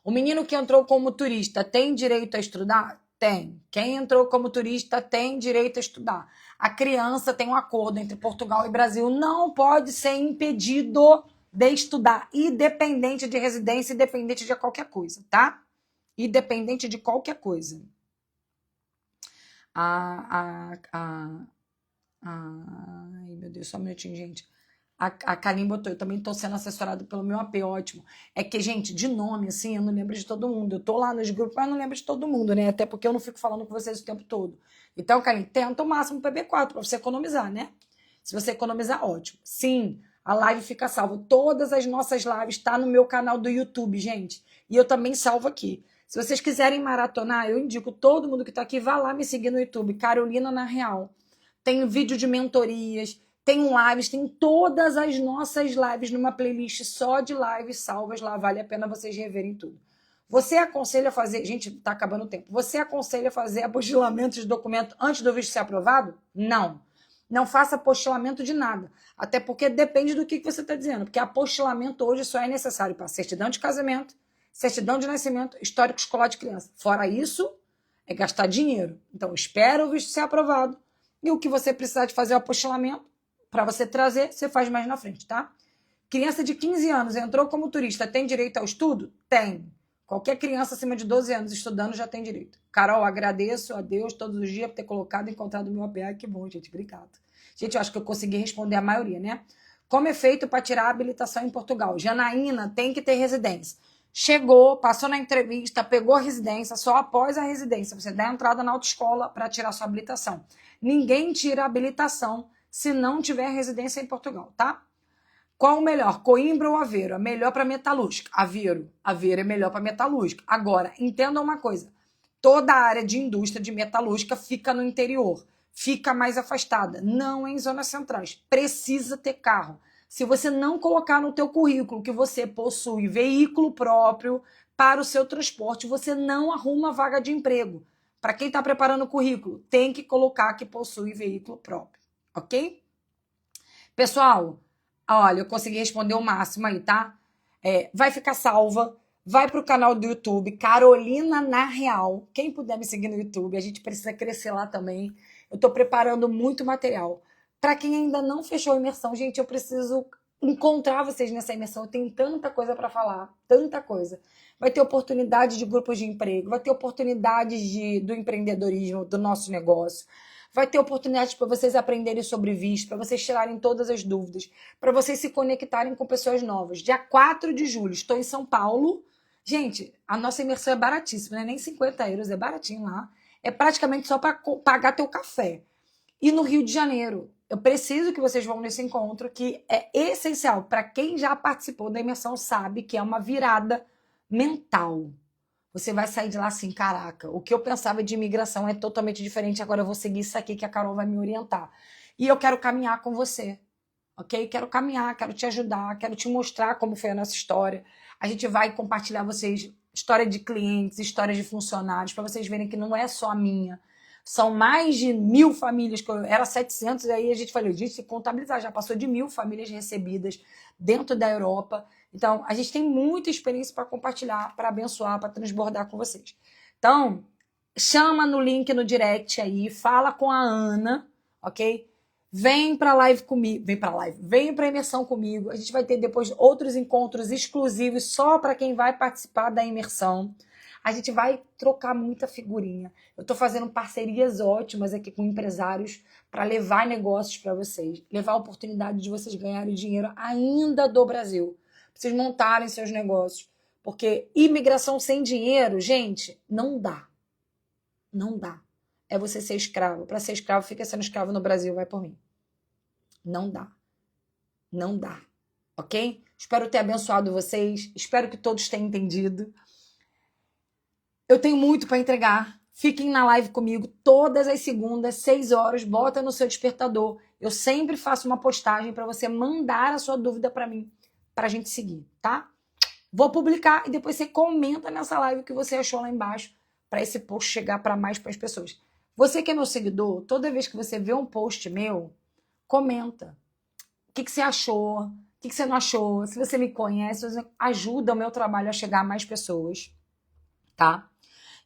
[SPEAKER 1] O menino que entrou como turista tem direito a estudar? Tem. Quem entrou como turista tem direito a estudar. A criança tem um acordo entre Portugal e Brasil, não pode ser impedido de estudar, independente de residência, independente de qualquer coisa, tá? Independente de qualquer coisa. Ai, meu Deus, só um minutinho, gente. A Karim botou, eu também estou sendo assessorada pelo meu AP, ótimo. É que, gente, de nome, assim, eu não lembro de todo mundo. Eu tô lá nos grupos, mas não lembro de todo mundo, né? Até porque eu não fico falando com vocês o tempo todo. Então, Karim, tenta o máximo PB4 para você economizar, né? Se você economizar, ótimo. Sim, a live fica salva. Todas as nossas lives estão no meu canal do YouTube, gente. E eu também salvo aqui. Se vocês quiserem maratonar, eu indico todo mundo que está aqui, vá lá me seguir no YouTube, Carolina na Real. Tem vídeo de mentorias, tem lives, tem todas as nossas lives numa playlist só de lives salvas lá, vale a pena vocês reverem tudo. Você aconselha a fazer, gente, tá acabando o tempo, você aconselha a fazer apostilamento de documento antes do visto ser aprovado? Não. Não faça apostilamento de nada, até porque depende do que você está dizendo, porque apostilamento hoje só é necessário para certidão de casamento, certidão de nascimento, histórico escolar de criança. Fora isso, é gastar dinheiro. Então, espera o visto ser aprovado, e o que você precisar de fazer o apostilamento, para você trazer, você faz mais na frente, tá? Criança de 15 anos entrou como turista, tem direito ao estudo? Tem. Qualquer criança acima de 12 anos estudando já tem direito. Carol, agradeço a Deus todos os dias por ter colocado e encontrado o meu APA. Que bom, gente. Obrigado. Gente, eu acho que eu consegui responder a maioria, né? Como é feito para tirar a habilitação em Portugal? Janaína tem que ter residência. Chegou, passou na entrevista, pegou a residência, só após a residência você dá a entrada na autoescola para tirar sua habilitação. Ninguém tira a habilitação se não tiver residência em Portugal, tá? Qual o melhor, Coimbra ou Aveiro? É melhor para metalúrgica. Aveiro. Aveiro é melhor para metalúrgica. Agora, entenda uma coisa. Toda a área de indústria de metalúrgica fica no interior. Fica mais afastada. Não em zonas centrais. Precisa ter carro. Se você não colocar no teu currículo que você possui veículo próprio para o seu transporte, você não arruma vaga de emprego. Para quem está preparando o currículo, tem que colocar que possui veículo próprio. Ok? Pessoal, olha, eu consegui responder o máximo aí, tá? Vai ficar salva. Vai para o canal do YouTube, Carolina na Real. Quem puder me seguir no YouTube, a gente precisa crescer lá também. Eu estou preparando muito material. Para quem ainda não fechou a imersão, gente, eu preciso encontrar vocês nessa imersão. Eu tenho tanta coisa para falar, tanta coisa. Vai ter oportunidade de grupos de emprego, vai ter oportunidades do empreendedorismo, do nosso negócio. Vai ter oportunidades para vocês aprenderem sobre visto, para vocês tirarem todas as dúvidas, para vocês se conectarem com pessoas novas. Dia 4 de julho, estou em São Paulo. Gente, a nossa imersão é baratíssima, não é nem 50 euros, é baratinho lá. É praticamente só para pagar teu café. E no Rio de Janeiro, eu preciso que vocês vão nesse encontro, que é essencial. Para quem já participou da imersão sabe que é uma virada mental. Você vai sair de lá assim, caraca, o que eu pensava de imigração é totalmente diferente, agora eu vou seguir isso aqui que a Carol vai me orientar. E eu quero caminhar com você, ok? Quero caminhar, quero te ajudar, quero te mostrar como foi a nossa história. A gente vai compartilhar vocês história de clientes, histórias de funcionários, para vocês verem que não é só a minha. São mais de 1.000 famílias, que era 700, e aí a gente falou, gente, se contabilizar, já passou de 1.000 famílias recebidas dentro da Europa. Então, a gente tem muita experiência para compartilhar, para abençoar, para transbordar com vocês. Então, chama no link no direct aí, fala com a Ana, ok? Vem para a live comigo, vem para a imersão comigo. A gente vai ter depois outros encontros exclusivos só para quem vai participar da imersão. A gente vai trocar muita figurinha. Eu estou fazendo parcerias ótimas aqui com empresários para levar negócios para vocês, levar a oportunidade de vocês ganharem dinheiro ainda do Brasil, para vocês montarem seus negócios. Porque imigração sem dinheiro, gente, não dá. Não dá. É você ser escravo. Para ser escravo, fica sendo escravo no Brasil, vai por mim. Não dá. Não dá. Ok? Espero ter abençoado vocês. Espero que todos tenham entendido. Eu tenho muito para entregar. Fiquem na live comigo todas as segundas, 6 horas. Bota no seu despertador. Eu sempre faço uma postagem para você mandar a sua dúvida para mim, para a gente seguir, tá? Vou publicar e depois você comenta nessa live o que você achou lá embaixo para esse post chegar para mais pessoas. Você que é meu seguidor, toda vez que você vê um post meu, comenta. O que você achou? O que você não achou? Se você me conhece, você ajuda o meu trabalho a chegar a mais pessoas, tá?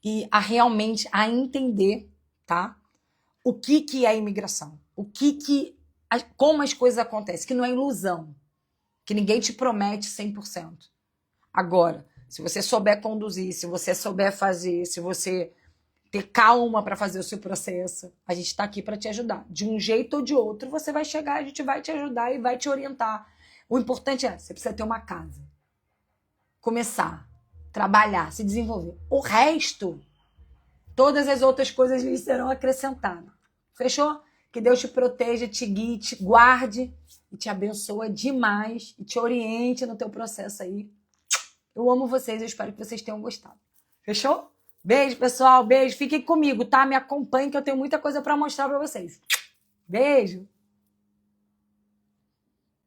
[SPEAKER 1] E a realmente a entender, tá? O que é imigração? Como as coisas acontecem, que não é ilusão, que ninguém te promete 100%. Agora, se você souber conduzir, se você souber fazer, se você ter calma para fazer o seu processo, a gente está aqui para te ajudar. De um jeito ou de outro, você vai chegar, a gente vai te ajudar e vai te orientar. O importante é, você precisa ter uma casa. Começar, trabalhar, se desenvolver. O resto, todas as outras coisas lhe serão acrescentadas. Fechou? Que Deus te proteja, te guie, te guarde e te abençoe demais e te oriente no teu processo aí. Eu amo vocês, eu espero que vocês tenham gostado. Fechou? Beijo, pessoal. Beijo. Fiquem comigo, tá? Me acompanhem que eu tenho muita coisa para mostrar para vocês. Beijo.